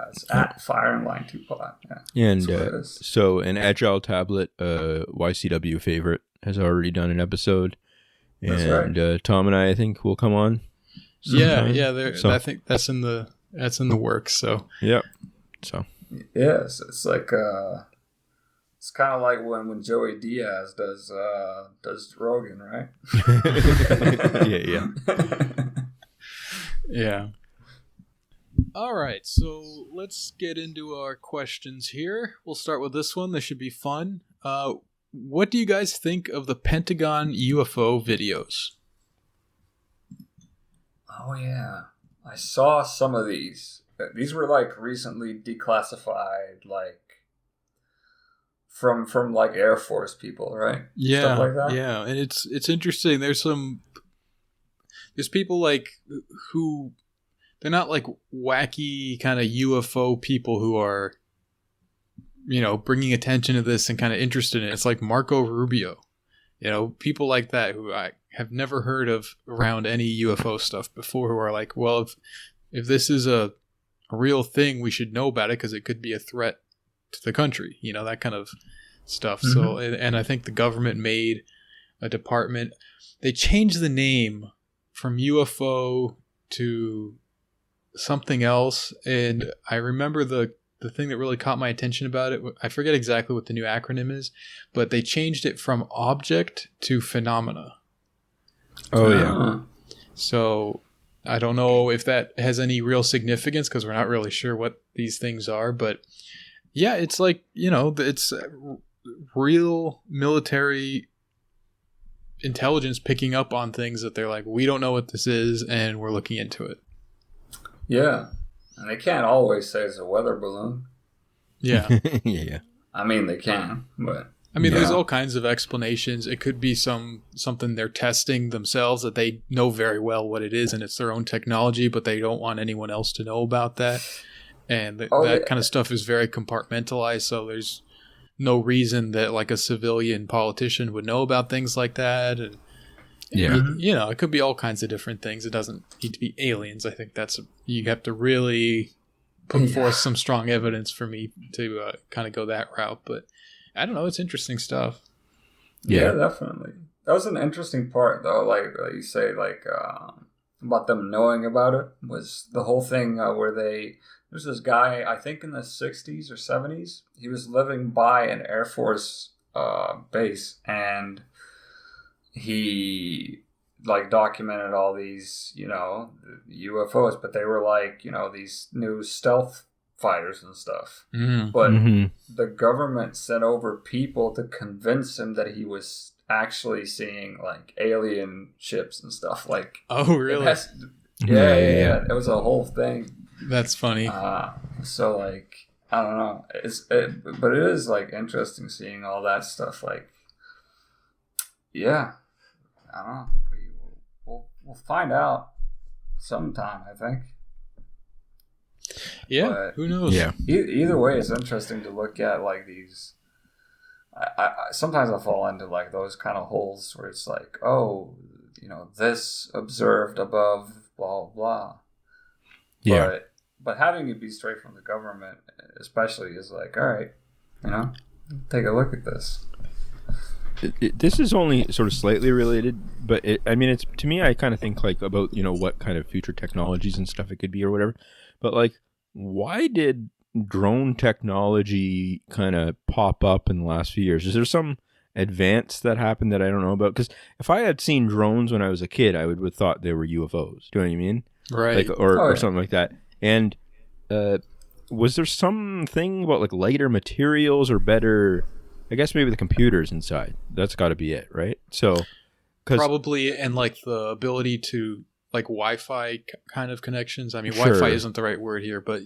It's at Firing Line 2 Pod. Yeah. And so an Agile Tablet YCW favorite has already done an episode. And right. Tom and I think will come on sometime. I think that's in the works. So yep. So yes, it's like it's kind of like when Joey Diaz does Rogan, right? yeah. Yeah. All right, so let's get into our questions here. We'll start with this one. This should be fun. What do you guys think of the Pentagon UFO videos? Oh, yeah. I saw some of these. These were, like, recently declassified, like, from like, Air Force people, right? Yeah. Stuff like that? Yeah, and it's interesting. There's people, like, who... They're not, like, wacky kind of UFO people who are, bringing attention to this and kind of interested in it. It's like Marco Rubio. People like that who I have never heard of around any UFO stuff before, who are like, well, if this is a real thing, we should know about it because it could be a threat to the country, that kind of stuff. Mm-hmm. So, and I think the government made a department. They changed the name from UFO to something else, and I remember the thing that really caught my attention about it. I forget exactly what the new acronym is, but they changed it from object to phenomena. Oh yeah. So I don't know if that has any real significance because we're not really sure what these things are, but yeah, it's like, it's real military intelligence picking up on things that they're like, we don't know what this is, and we're looking into it. Yeah. And they can't always say it's a weather balloon. Yeah. Yeah. I mean, they can, but... there's all kinds of explanations. It could be something they're testing themselves that they know very well what it is, and it's their own technology, but they don't want anyone else to know about that. And that kind of stuff is very compartmentalized, so there's no reason that, like, a civilian politician would know about things like that. And it could be all kinds of different things. It doesn't need to be aliens. I think you have to really put forth some strong evidence for me to kind of go that route. But I don't know. It's interesting stuff. Yeah, definitely. That was an interesting part, though. Like you say, like about them knowing about it was the whole thing where there's this guy, I think in the 60s or 70s, he was living by an Air Force base, and he like documented all these, UFOs, but they were like, these new stealth fighters and stuff. Mm-hmm. But the government sent over people to convince him that he was actually seeing like alien ships and stuff. Like, oh, really? Yeah. It was a whole thing. That's funny. So like, I don't know. But it is like interesting seeing all that stuff. Like, yeah, I don't know. We'll find out sometime, I think. Yeah, but who knows? Yeah. Either way, it's interesting to look at like these. I sometimes I fall into like those kind of holes where it's like, oh, this observed above blah blah. Yeah. But having it be straight from the government, especially, is like, all right, take a look at this. This is only sort of slightly related, but it's to me, I kind of think like about what kind of future technologies and stuff it could be or whatever. But like, why did drone technology kind of pop up in the last few years? Is there some advance that happened that I don't know about? Because if I had seen drones when I was a kid, I would have thought they were UFOs. Do you know what I mean? Right. Like, or something like that. And was there something about like lighter materials or better? I guess maybe the computers inside. That's got to be it, right? So, probably, and like the ability to like Wi-Fi kind of connections. I mean, Sure. Wi-Fi isn't the right word here, but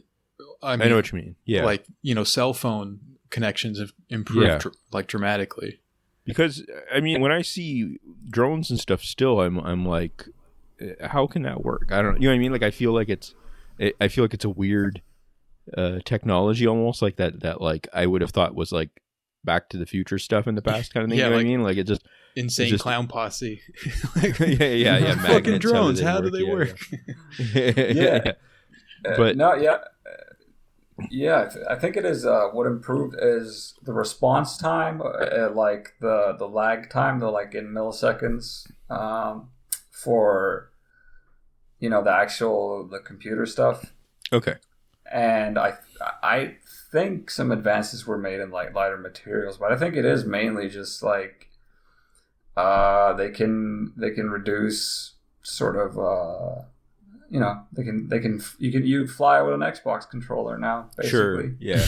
I know what you mean. Yeah, like cell phone connections have improved like dramatically. Because I mean, when I see drones and stuff, still I'm like, how can that work? I don't know. You know what I mean? Like I feel like it's a weird technology almost like that like I would have thought was like Back to the Future stuff in the past kind of thing. Yeah, you know like what I mean? Like it just insane clown posse. yeah. Fucking drones. How do work? they work? Yeah. But no, yeah. Yeah, I think it is. What improved is the response time, like the lag time, like in milliseconds, for the computer stuff. Okay. And I think some advances were made in like lighter materials, but I think it is mainly just like they can reduce sort of you fly with an Xbox controller now, basically. Sure. Yeah.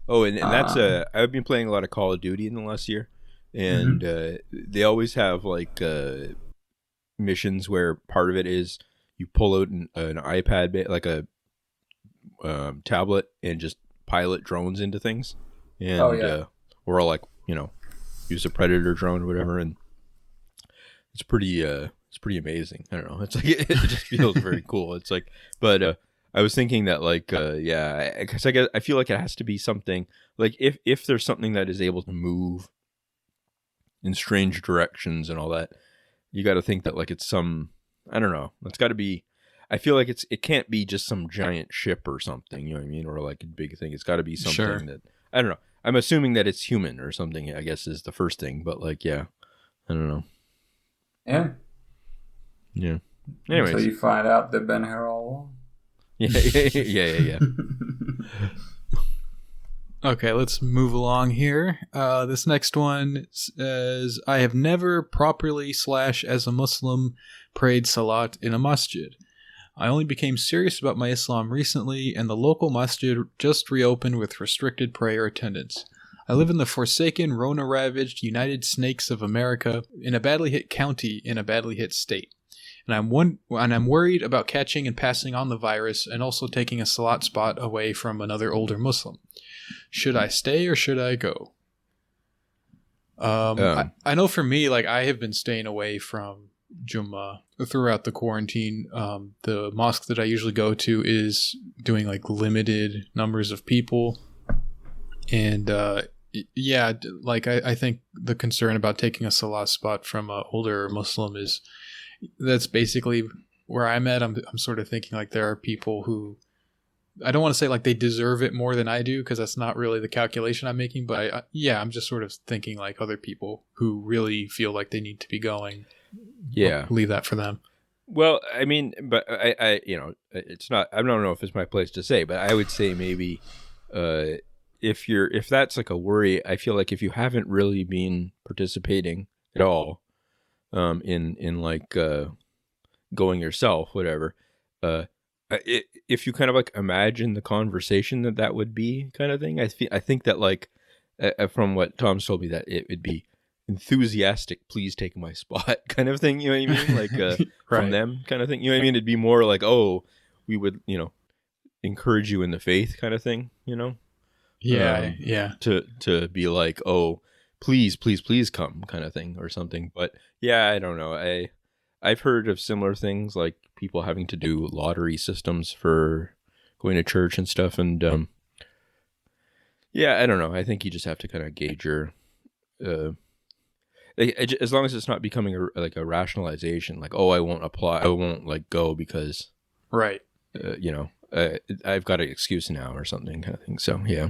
Oh, and that's I've been playing a lot of Call of Duty in the last year, and they always have like missions where part of it is you pull out an iPad, like a tablet, and just pilot drones into things, and or like use a Predator drone or whatever, and it's pretty amazing. I don't know. It's like it just feels very cool. It's like, but I was thinking that like because I feel like it has to be something like if there's something that is able to move in strange directions and all that, you got to think that like it's some, I don't know. It's got to be. I feel like it can't be just some giant ship or something. You know what I mean? Or like a big thing. It's got to be something that I don't know. I'm assuming that it's human or something. I guess is the first thing. But like, yeah, I don't know. Yeah. Yeah. Anyways, until you find out they've been here all along. Yeah. Okay, let's move along here. This next one says, I have never properly / as a Muslim prayed salat in a masjid. I only became serious about my Islam recently, and the local masjid just reopened with restricted prayer attendance. I live in the forsaken, Rona-ravaged United Snakes of America, in a badly hit county in a badly hit state. And I'm worried about catching and passing on the virus, and also taking a salat spot away from another older Muslim. Should I stay or should I go? I know for me, like I have been staying away from Jummah throughout the quarantine. The mosque that I usually go to is doing like limited numbers of people, and I think the concern about taking a salat spot from an older Muslim that's basically where I'm at. I'm sort of thinking like there are people who, I don't want to say like they deserve it more than I do, because that's not really the calculation I'm making, but I'm just sort of thinking like other people who really feel like they need to be going. Yeah. I'll leave that for them. Well, I mean, but I it's not, I don't know if it's my place to say, but I would say maybe if that's like a worry, I feel like if you haven't really been participating at all in like going yourself, whatever, if you kind of like imagine the conversation that would be kind of thing, I think that like from what Tom's told me, that it would be enthusiastic, please take my spot kind of thing, you know what I mean? Like right. From them kind of thing, you know what I mean? It'd be more like, oh, we would, encourage you in the faith kind of thing, you know? Yeah. To be like, oh, please come kind of thing or something. But yeah, I don't know. I've heard of similar things like people having to do lottery systems for going to church and stuff. And yeah, I don't know. I think you just have to kind of gauge your, as long as it's not becoming a rationalization, like, oh, I won't apply, I won't like go because, right. I've got an excuse now or something kind of thing. So yeah.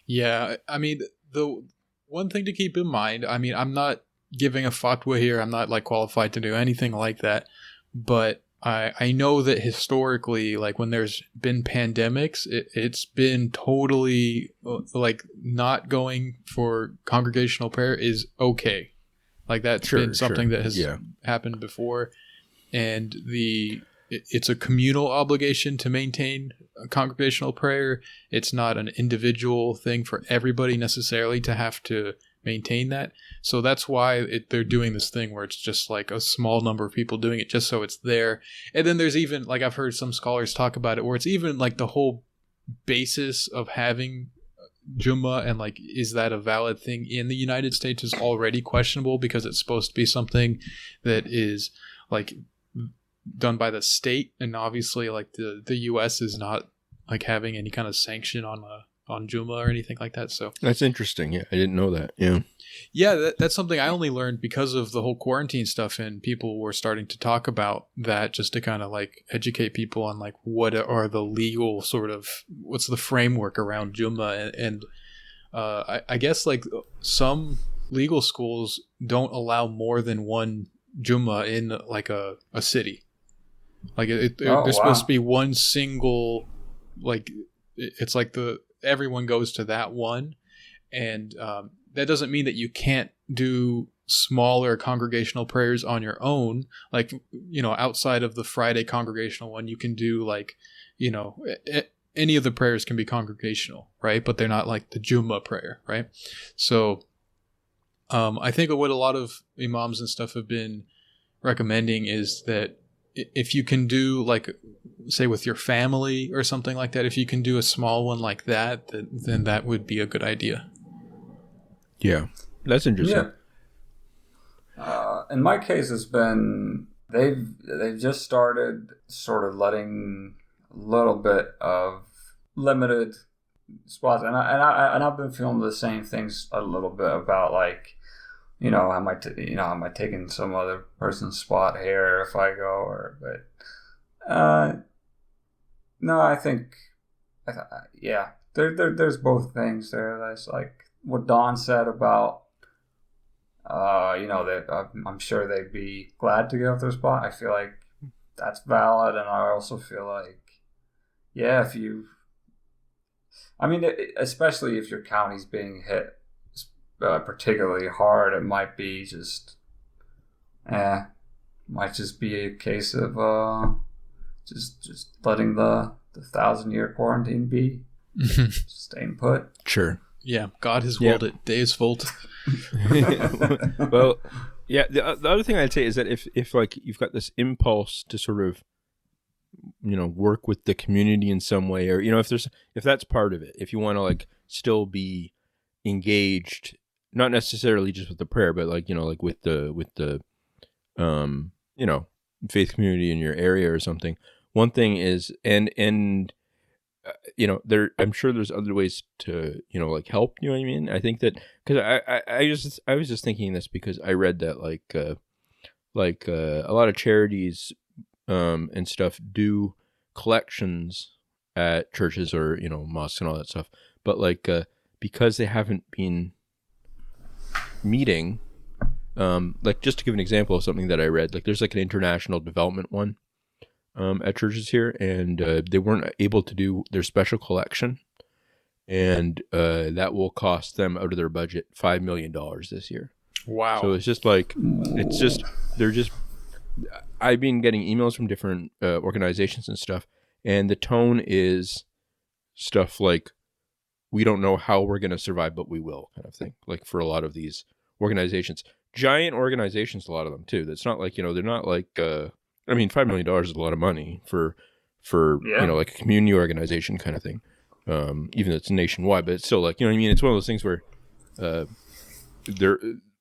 Yeah, I mean, the one thing to keep in mind, I mean, I'm not giving a fatwa here. I'm not like qualified to do anything like that. But I know that historically, like when there's been pandemics, it's been totally like not going for congregational prayer is okay. Like that's been something that has happened before. And it's a communal obligation to maintain a congregational prayer. It's not an individual thing for everybody necessarily to have to maintain that. So that's why they're doing this thing where it's just like a small number of people doing it just so it's there. And then there's even, like I've heard some scholars talk about it, where it's even like the whole basis of having Jummah and like, is that a valid thing in the United States is already questionable because it's supposed to be something that is like done by the state, and obviously like the US is not like having any kind of sanction on Jummah or anything like that. So that's interesting. Yeah, I didn't know that. That's something I only learned because of the whole quarantine stuff, and people were starting to talk about that just to kind of like educate people on like what are the legal sort of, what's the framework around Jummah. And I guess like some legal schools don't allow more than one Jummah in like a city. Like there's supposed to be one single, like it's like everyone goes to that one, and that doesn't mean that you can't do smaller congregational prayers on your own. Like, you know, outside of the Friday congregational one, you can do like, you know, any of the prayers can be congregational, right? But they're not like the Jummah prayer, right? So I think what a lot of imams and stuff have been recommending is that if you can do like, say with your family or something like that, if you can do a small one like that, then that would be a good idea. Yeah, that's interesting. Yeah. In my case, it's been they've just started sort of letting a little bit of limited spots, and I've been feeling the same things a little bit about like, you know, am I taking some other person's spot here if I go, but no, I think there's both things there. That's like what Don said about I'm sure they'd be glad to give their spot. I feel like that's valid, and I also feel like especially if your county's being hit particularly hard, it might be might just be a case of just letting the 1,000-year quarantine be, staying put. Sure. Yeah, God has willed it. Dave's fault. Well, yeah. The other thing I'd say is that if like you've got this impulse to sort of, you know, work with the community in some way, or you know, if that's part of it, if you want to like still be engaged, not necessarily just with the prayer, but like, you know, like with the you know, faith community in your area or something. One thing is, and you know, I'm sure there's other ways to, you know, like help. You know what I mean? I think that because I was just thinking this because I read that like a lot of charities and stuff do collections at churches or, you know, mosques and all that stuff, but like because they haven't been meeting, like just to give an example of something that I read, like there's like an international development one at churches here, and they weren't able to do their special collection, and that will cost them out of their budget $5 million this year. Wow. So it's just like, I've been getting emails from different organizations and stuff, and the tone is stuff like, we don't know how we're going to survive, but we will, kind of thing. Like for a lot of these organizations, giant organizations, a lot of them too. That's not like, you know, they're not like, I mean, $5 million is a lot of money for for like a community organization kind of thing. Even though it's nationwide, but it's still like, you know what I mean? It's one of those things where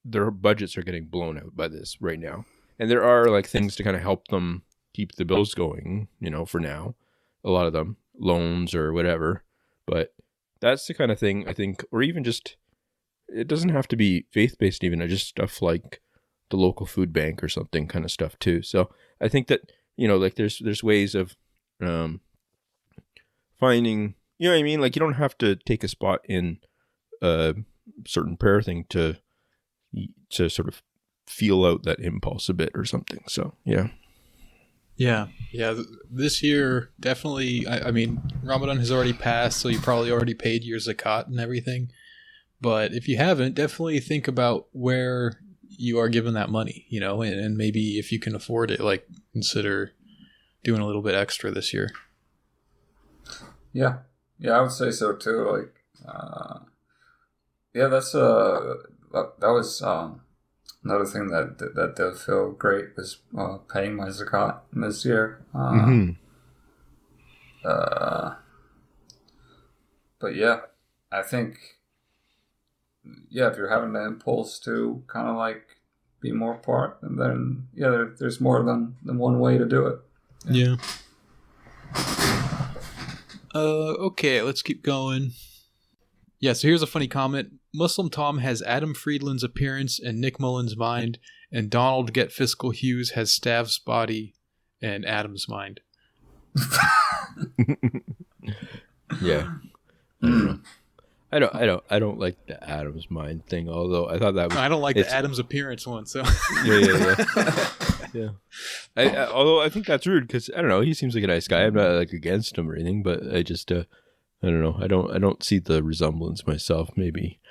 their budgets are getting blown out by this right now. And there are like things to kind of help them keep the bills going, for now. A lot of them, loans or whatever. But that's the kind of thing I think, or even just, it doesn't have to be faith-based even, just stuff like the local food bank or something kind of stuff too. So I think that, like there's ways of finding, you know what I mean? Like you don't have to take a spot in a certain prayer thing to sort of feel out that impulse a bit or something. So, yeah. Yeah. This year, definitely, I mean, Ramadan has already passed, so you probably already paid your zakat and everything. But if you haven't, definitely think about where you are given that money, and maybe if you can afford it, like consider doing a little bit extra this year. Yeah, I would say so too. Like, that's that was another thing that did feel great was paying my zakat this year. But yeah, I think if you're having the impulse to kind of like be more part, and then there's more than one way to do it. Yeah. Okay, let's keep going. Yeah, so here's a funny comment. Muslim Tom has Adam Friedland's appearance and Nick Mullen's mind, and Donald Get Fiscal Hughes has Stav's body and Adam's mind. Yeah. I don't like the Adam's mind thing, although I thought that was... No, I don't like the Adam's appearance one, so... Yeah. Although I think that's rude, because, I don't know, he seems like a nice guy. I'm not, like, against him or anything, but I just, I don't know. I don't see the resemblance myself. Maybe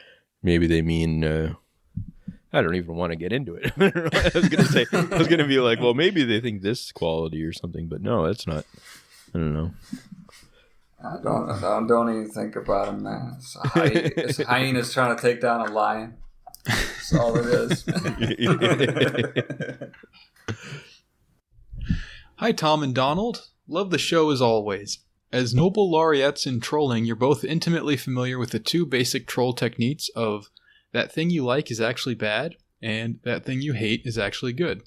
they mean... I don't even want to get into it. I was going to be like, well, maybe they think this quality or something, but no, that's not... I don't know. I don't even think about him, man. It's a hyena trying to take down a lion. That's all it is. Hi, Tom and Donald. Love the show as always. As Nobel laureates in trolling, you're both intimately familiar with the two basic troll techniques of that thing you like is actually bad, and that thing you hate is actually good.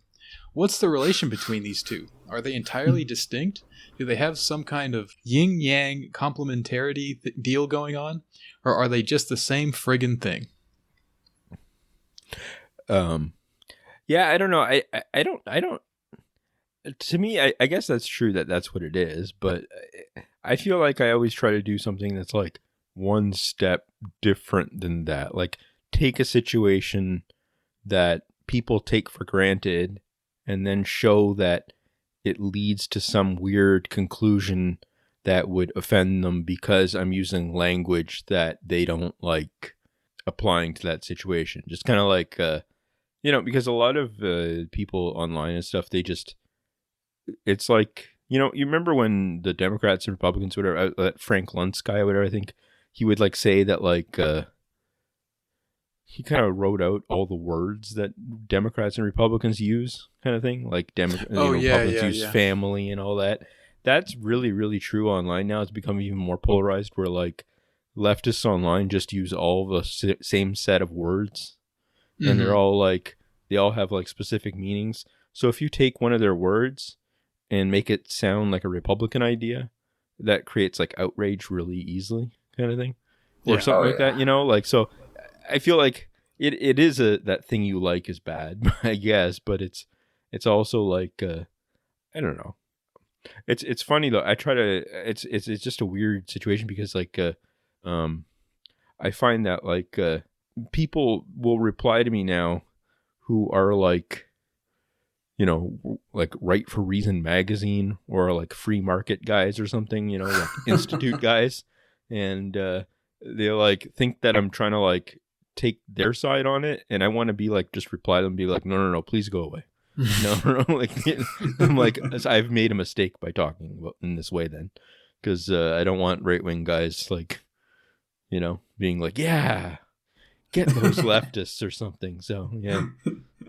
What's the relation between these two? Are they entirely distinct? Do they have some kind of yin-yang complementarity deal going on? Or are they just the same friggin' thing? Yeah, I don't know. I don't. To me, I guess that's true that's what it is. But I feel like I always try to do something that's like one step different than that. Like take a situation that people take for granted and then show that it leads to some weird conclusion that would offend them because I'm using language that they don't like applying to that situation. Just kind of like, because a lot of people online and stuff, it's like, you remember when the Democrats and Republicans, whatever, that Frank Luntz guy, whatever, I think he would like say that like, he kind of wrote out all the words that Democrats and Republicans use, kind of thing. Like Republicans use family and all that. That's really, really true online now. It's become even more polarized where like leftists online just use all the same set of words. Mm-hmm. And they're all like, they all have like specific meanings. So if you take one of their words and make it sound like a Republican idea, that creates like outrage really easily, kind of thing. Or something like that, like, so I feel like it is that thing you like is bad, I guess, but it's also like I don't know. It's funny though. I try to it's just a weird situation because like I find that like people will reply to me now who are like like Right for Reason magazine or like free market guys or something, like institute guys, and they like think that I'm trying to like take their side on it, and I want to be like just reply to them and be like, no, please go away. No, like I'm like, I've made a mistake by talking in this way then, because I don't want right-wing guys like being like, yeah, get those leftists or something. So yeah,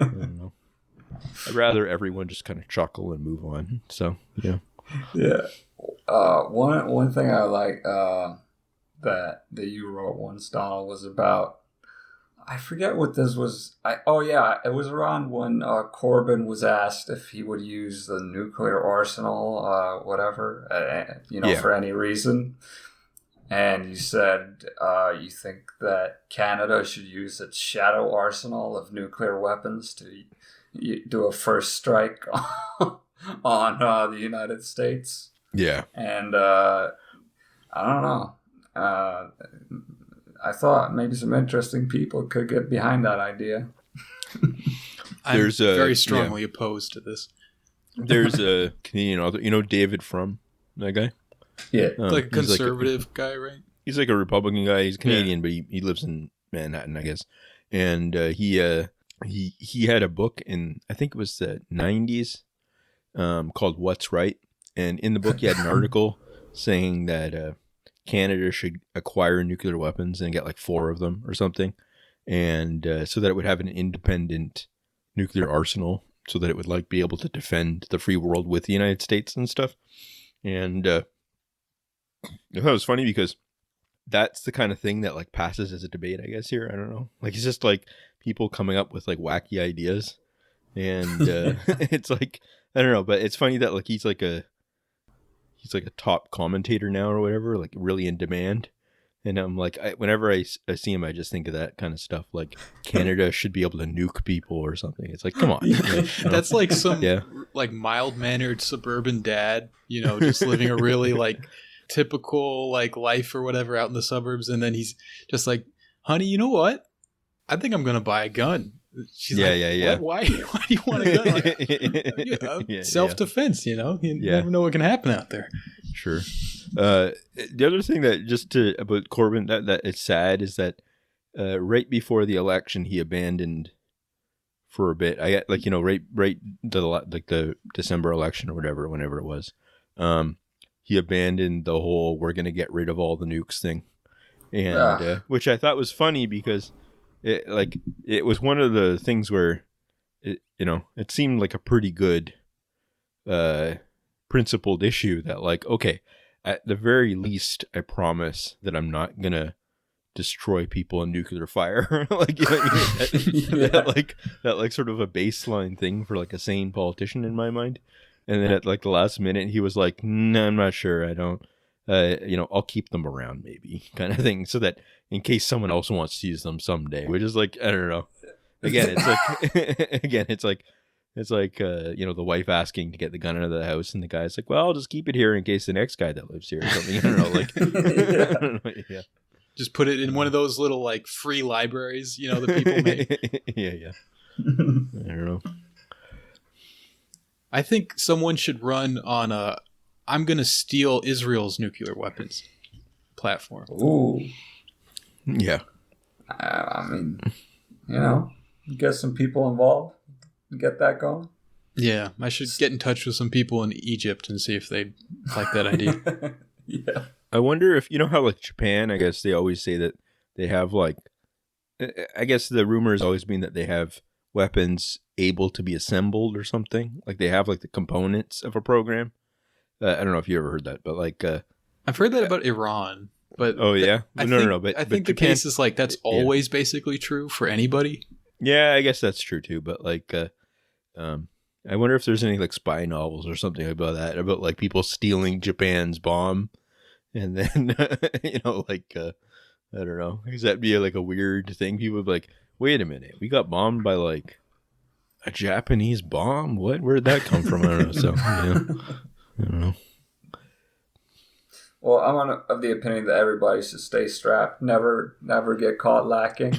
I don't know. I'd rather everyone just kind of chuckle and move on. So yeah. One thing I like that you wrote once, Donald, was about, I forget what this was. It was around when Corbyn was asked if he would use the nuclear arsenal, for any reason. And you said you think that Canada should use its shadow arsenal of nuclear weapons to do a first strike on the United States. Yeah. And I don't know. I thought maybe some interesting people could get behind that idea. I'm very strongly opposed to this. There's a Canadian author, David Frum, that guy? Yeah. Like a conservative guy, right? He's like a Republican guy. He's Canadian, but he lives in Manhattan, I guess. And he had a book in, I think it was the 90s, called What's Right. And in the book, he had an article saying that Canada should acquire nuclear weapons and get like 4 of them or something. And so that it would have an independent nuclear arsenal so that it would like be able to defend the free world with the United States and stuff. And I thought it was funny because that's the kind of thing that like passes as a debate, I guess, here. I don't know. Like, it's just like people coming up with like wacky ideas. And it's like, I don't know, but it's funny that like he's like a top commentator now or whatever, like really in demand. And I'm like, whenever I see him, I just think of that kind of stuff. Like Canada should be able to nuke people or something. It's like, come on. That's like some like mild-mannered suburban dad, just living a really like typical like life or whatever out in the suburbs. And then he's just like, honey, you know what? I think I'm going to buy a gun. She's like, Why do you want a gun? Like, self-defense, You never know what can happen out there. Sure. The other thing that about Corbyn that it's sad is that right before the election he abandoned for a bit. I got right the December election or whenever it was. He abandoned the whole "we're going to get rid of all the nukes" thing, and which I thought was funny because it was one of the things where it seemed like a pretty good principled issue that like, okay, at the very least I promise that I'm not gonna destroy people in nuclear fire. Like that sort of a baseline thing for like a sane politician in my mind. And then at like the last minute he was like, no, I'm not sure, I don't I'll keep them around maybe, kind of thing, so that in case someone else wants to use them someday. Which is like, I don't know. Again, it's like the wife asking to get the gun out of the house, and the guy's like, well, I'll just keep it here in case the next guy that lives here or something. I don't know, like, I don't know, yeah. Just put it in one of those little like free libraries, that people make. yeah. I don't know. I think someone should run on I'm going to steal Israel's nuclear weapons platform. Ooh. Yeah. I mean, get some people involved, get that going. Yeah, I should get in touch with some people in Egypt and see if they like that idea. Yeah. I wonder if, how like Japan, I guess they always say that they have like, I guess the rumor has always been that they have weapons able to be assembled or something. Like they have like the components of a program. I don't know if you ever heard that, but like... I've heard that about Iran, but... Oh, yeah? No. I think the case is like that's always basically true for anybody. Yeah, I guess that's true too, but like... I wonder if there's any like spy novels or something about that, about like people stealing Japan's bomb, and then, I don't know, because that'd be like a weird thing. People would be like, wait a minute, we got bombed by like a Japanese bomb? What? Where'd that come from? I don't know, so, I don't know. Well, I'm of the opinion that everybody should stay strapped, never get caught lacking.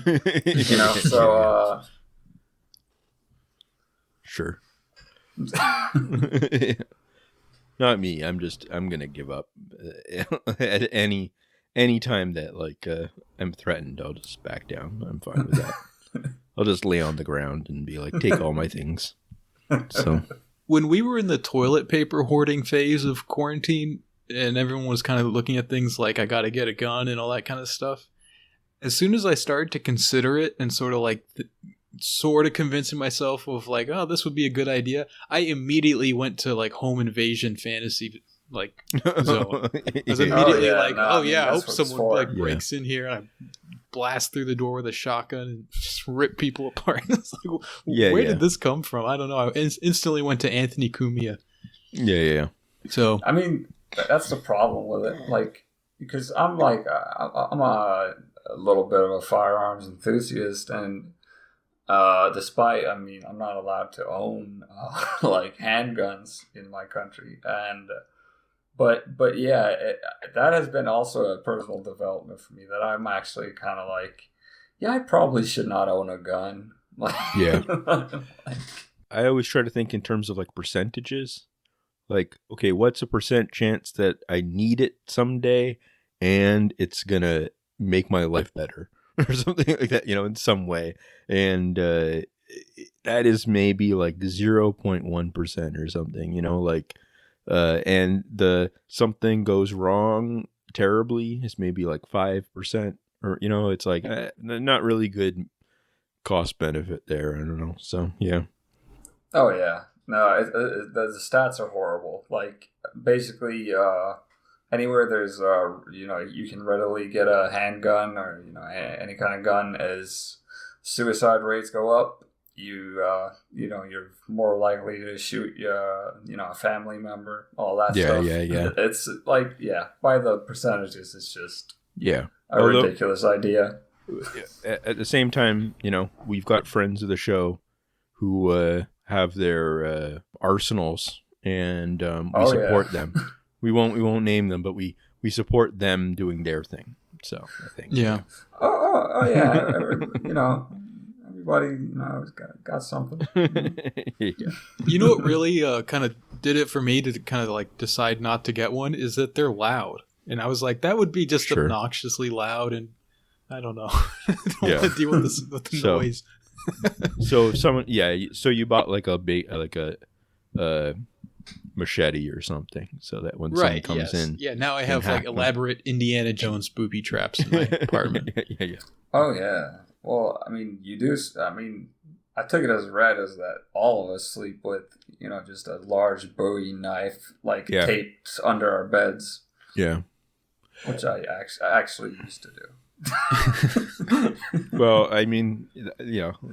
So sure. Not me. I'm gonna give up at any time that like I'm threatened. I'll just back down. I'm fine with that. I'll just lay on the ground and be like, take all my things. So when we were in the toilet paper hoarding phase of quarantine, and everyone was kind of looking at things like I got to get a gun and all that kind of stuff, as soon as I started to consider it and sort of convincing myself of like, oh, this would be a good idea, I immediately went to like home invasion fantasy zone. I was immediately I hope that's what it's someone for. breaks in here and I blast through the door with a shotgun and just rip people apart. It's like, where did this come from? I don't know. I instantly went to Anthony Cumia. Yeah. So I mean, that's the problem with it. Like, because I'm a little bit of a firearms enthusiast, and despite, I mean, I'm not allowed to own like handguns in my country, and but yeah, that has been also a personal development for me, that I'm actually kind of like, yeah, I probably should not own a gun. Like, Yeah. I always try to think in terms of like percentages. Like, okay, what's a % chance that I need it someday and it's going to make my life better or something like that, in some way. And that is maybe like 0.1% or something, like, and the something goes wrong terribly is maybe like 5% or, it's like not really good cost benefit there. I don't know. So, yeah. Oh, yeah. No, the stats are horrible. Like, basically, anywhere there's, you can readily get a handgun or, any kind of gun, as suicide rates go up, you're more likely to shoot, a family member, all that stuff. Yeah. It's like, by the percentages, it's just a ridiculous idea. At the same time, we've got friends of the show who have their arsenals, and we support them. We won't name them, but we support them doing their thing. So I think Oh yeah. Everybody got something. Yeah. You know what really kind of did it for me to kind of like decide not to get one is that they're loud, and I was like, that would be just obnoxiously loud, and I don't know. I don't want to deal with the noise. So if someone, so you bought like a machete or something, so that when someone comes in, now I have like elaborate Indiana Jones booby traps in my apartment. Yeah. Oh yeah. Well, I mean, you do. I mean, I took it as read as that all of us sleep with, just a large Bowie knife taped under our beds. Yeah. Which I actually used to do. Well, I mean,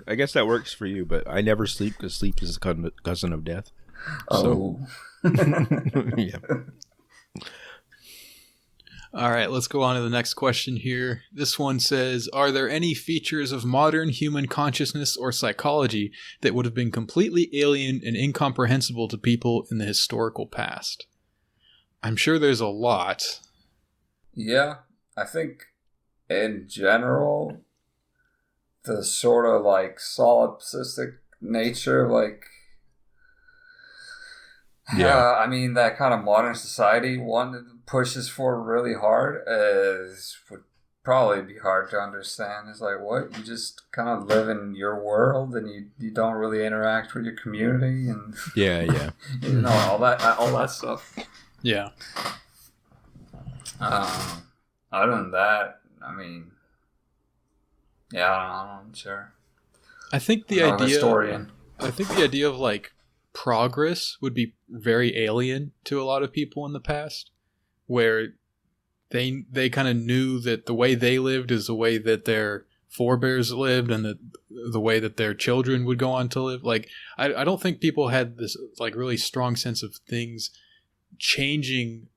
I guess that works for you, but I never sleep because sleep is a cousin of death. So. Yeah. All right, let's go on to the next question here. This one says, are there any features of modern human consciousness or psychology that would have been completely alien and incomprehensible to people in the historical past? I'm sure there's a lot. Yeah, I think in general, the sort of like solipsistic nature, like, I mean, that kind of modern society one pushes for really hard would probably be hard to understand. It's like, what? You just kind of live in your world and you don't really interact with your community and all that stuff. Yeah. Other than that, I mean, I'm sure. I think the idea of like progress would be very alien to a lot of people in the past, where they kind of knew that the way they lived is the way that their forebears lived, and the way that their children would go on to live. Like, I don't think people had this like really strong sense of things changing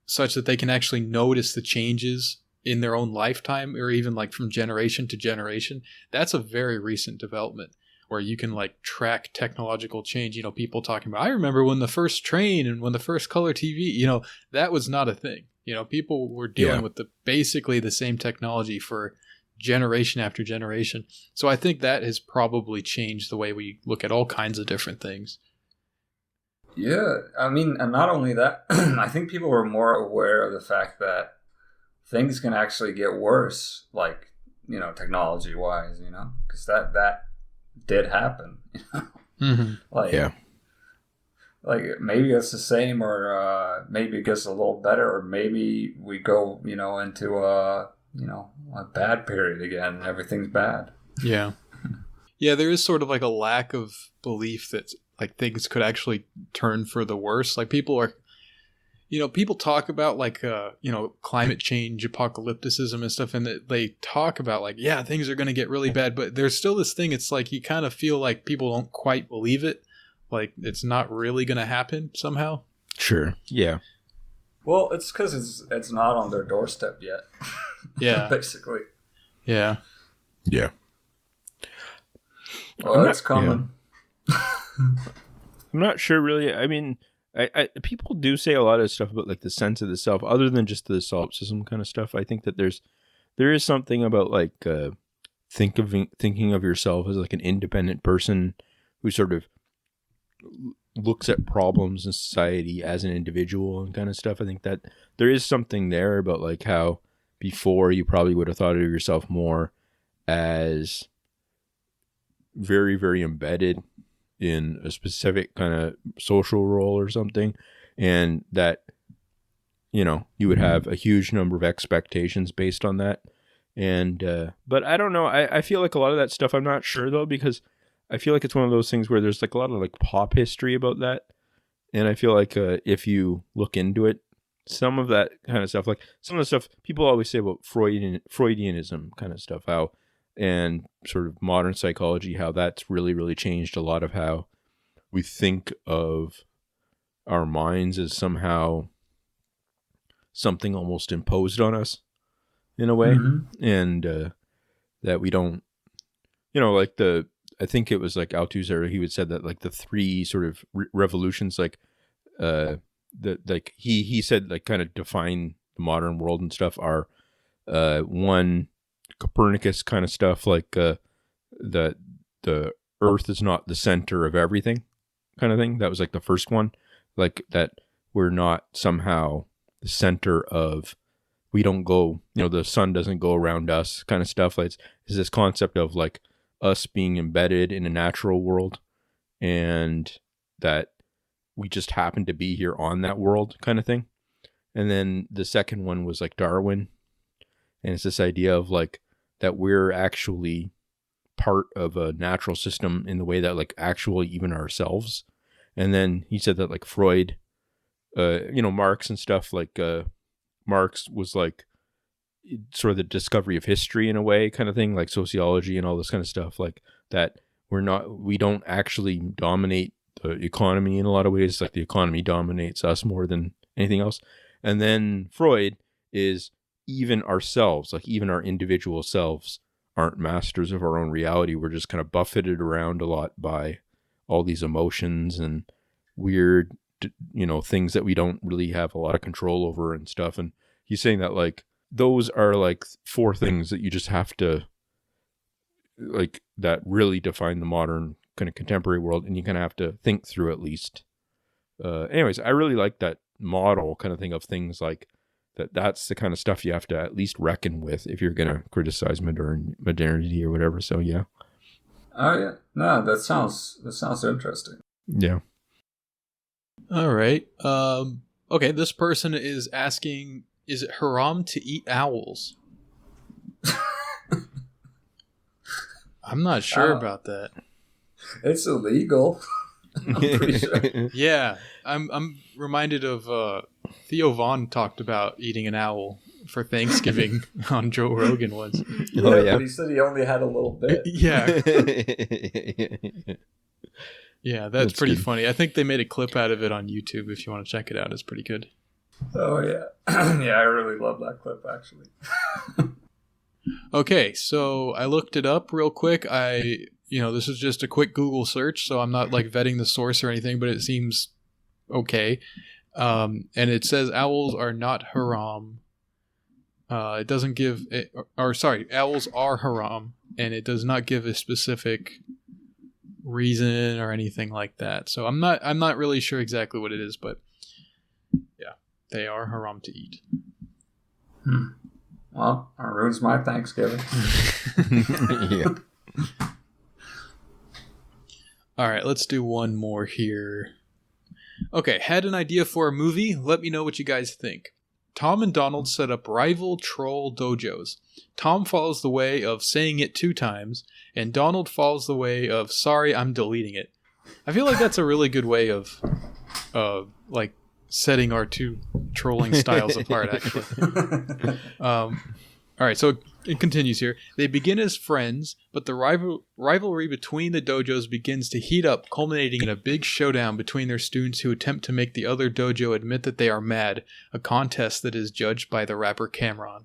such that they can actually notice the changes in their own lifetime, or even like from generation to generation. That's a very recent development where you can like track technological change. People talking about, I remember when the first train and when the first color TV, that was not a thing. People were dealing with basically the same technology for generation after generation. So I think that has probably changed the way we look at all kinds of different things. Yeah, I mean, and not only that, I think people were more aware of the fact that things can actually get worse, like, technology-wise, because that did happen. Mm-hmm. Like maybe it's the same, or maybe it gets a little better, or maybe we go, into a bad period again, and everything's bad. Yeah. Yeah, there is sort of like a lack of belief that like things could actually turn for the worse. Like people are, people talk about like, climate change, apocalypticism and stuff, and they talk about like, yeah, things are going to get really bad, but there's still this thing. It's like you kind of feel like people don't quite believe it. Like it's not really going to happen somehow. Sure. Yeah. Well, it's because it's not on their doorstep yet. Yeah. Basically. Yeah. Yeah. Well, it's coming. Yeah. I'm not sure really. I mean, I people do say a lot of stuff about like the sense of the self, other than just the solipsism kind of stuff. I think that there is something about like thinking of yourself as like an independent person who sort of looks at problems in society as an individual and kind of stuff. I think that there is something there about like how before you probably would have thought of yourself more as very, very embedded in a specific kind of social role or something, and that you would have a huge number of expectations based on that. And but I don't know, I feel like a lot of that stuff, I'm not sure though, because I feel like it's one of those things where there's like a lot of like pop history about that, and I feel like if you look into it, some of that kind of stuff, like some of the stuff people always say about Freudianism kind of stuff, how and sort of modern psychology, how that's really, really changed a lot of how we think of our minds as somehow something almost imposed on us in a way. Mm-hmm. And that we don't, like I think it was like Althusser, he would said that like the three sort of revolutions, like he said like kind of define the modern world and stuff are one, Copernicus kind of stuff, like that the Earth is not the center of everything kind of thing. That was like the first one, like that we're not somehow the center of, we don't go, the sun doesn't go around us kind of stuff. Like it's this concept of like us being embedded in a natural world, and that we just happen to be here on that world kind of thing. And then the second one was like Darwin, and it's this idea of like that we're actually part of a natural system in the way that like actually even ourselves. And then he said that like Freud, Marx and stuff, like Marx was like sort of the discovery of history in a way kind of thing, like sociology and all this kind of stuff, like that we don't actually dominate the economy in a lot of ways, like the economy dominates us more than anything else. And then Freud is even ourselves, like even our individual selves aren't masters of our own reality. We're just kind of buffeted around a lot by all these emotions and weird, things that we don't really have a lot of control over and stuff. And he's saying that like those are like four things that you just have to like that really define the modern kind of contemporary world, and you kind of have to think through at least. Anyways, I really like that model kind of thing of things like that's the kind of stuff you have to at least reckon with if you're going to criticize modernity or whatever. So, yeah. Oh, yeah. No, that sounds interesting. Yeah. All right. Okay, this person is asking, is it haram to eat owls? I'm not sure about that. It's illegal. I'm pretty sure. Yeah. I'm reminded of Theo Vaughn talked about eating an owl for Thanksgiving on Joe Rogan once. Yeah, but he said he only had a little bit. Yeah. Yeah, that's pretty good. Funny. I think they made a clip out of it on YouTube. If you want to check it out, it's pretty good. Oh, yeah. Yeah, I really love that clip, actually. Okay, so I looked it up real quick. This is just a quick Google search, so I'm not like vetting the source or anything, but it seems okay. And it says owls are not haram. It doesn't give, owls are haram, and it does not give a specific reason or anything like that. So I'm not really sure exactly what it is, but yeah, they are haram to eat. Well, that ruins my Thanksgiving. Yeah. All right, let's do one more here. Okay, had an idea for a movie? Let me know what you guys think. Tom and Donald set up rival troll dojos. Tom follows the way of saying it 2 times, and Donald follows the way of, sorry, I'm deleting it. I feel like that's a really good way of, like, setting our two trolling styles apart, actually. All right, so it continues here. They begin as friends, but the rivalry between the dojos begins to heat up, culminating in a big showdown between their students who attempt to make the other dojo admit that they are mad, a contest that is judged by the rapper Cameron.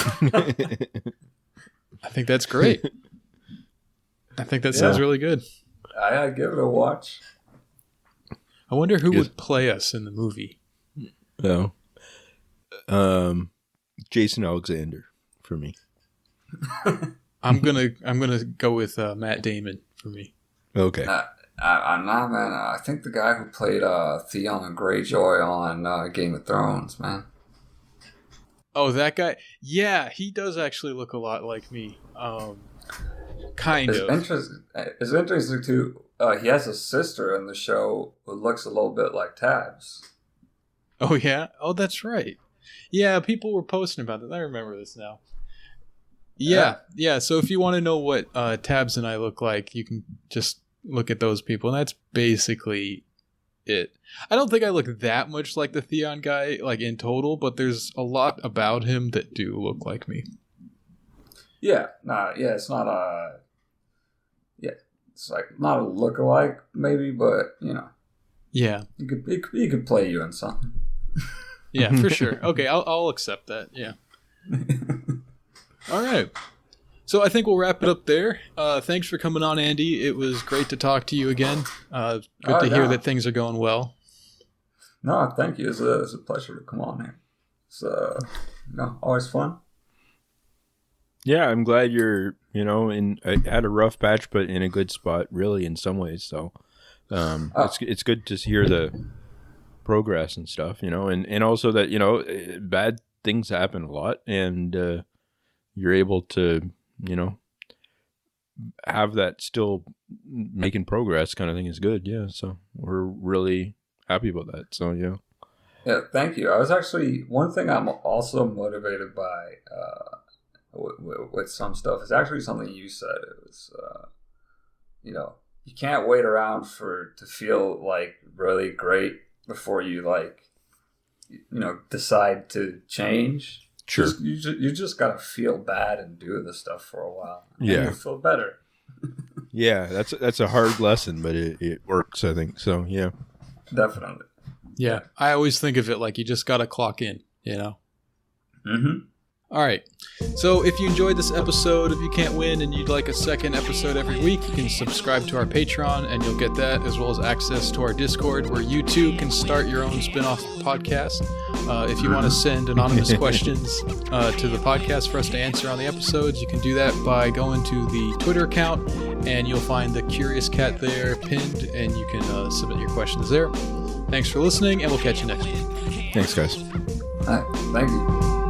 I think that's great. I think that sounds really good. I'd give it a watch. I wonder who would play us in the movie. No. Jason Alexander for me. I'm gonna go with Matt Damon for me. Okay. I'm not, man. I think the guy who played Theon Greyjoy on Game of Thrones, man. Oh, that guy. Yeah, he does actually look a lot like me. Kind of. It's interesting too. He has a sister in the show who looks a little bit like Tabs. Oh yeah. Oh, that's right. Yeah, people were posting about that. I remember this now. Yeah. So if you want to know what Tabs and I look like, you can just look at those people, and that's basically it. I don't think I look that much like the Theon guy, like in total, but there's a lot about him that do look like me. Yeah. It's not a. Yeah, it's like not a lookalike, maybe, but you know. Yeah. He could play you in something. Yeah, for sure. Okay, I'll accept that. Yeah. All right. So I think we'll wrap it up there. Thanks for coming on, Andy. It was great to talk to you again. Good to hear that things are going well. No, thank you. It's a pleasure to come on here. It's always fun. Yeah, I'm glad you're, I had a rough patch, but in a good spot, really, in some ways. So it's good to hear the progress and stuff, and also that, bad things happen a lot, and you're able to, have that still making progress kind of thing is good. Yeah. So we're really happy about that. So, yeah. Yeah. Thank you. I was actually, one thing I'm also motivated by, with some stuff is actually something you said. It was, you can't wait around to feel like really great before you decide to to Sure. You just gotta feel bad and do this stuff for a while. Yeah. And you feel better. Yeah, that's a hard lesson, but it works, I think. So yeah. Definitely. Yeah. I always think of it like you just gotta clock in, Mm-hmm. All right. So if you enjoyed this episode of You Can't Win and you'd like a second episode every week, you can subscribe to our Patreon and you'll get that, as well as access to our Discord where you too can start your own spin-off podcast. If you want to send anonymous questions to the podcast for us to answer on the episodes, you can do that by going to the Twitter account and you'll find the Curious Cat there pinned and you can submit your questions there. Thanks for listening and we'll catch you next week. Thanks, guys. All right. Thank you.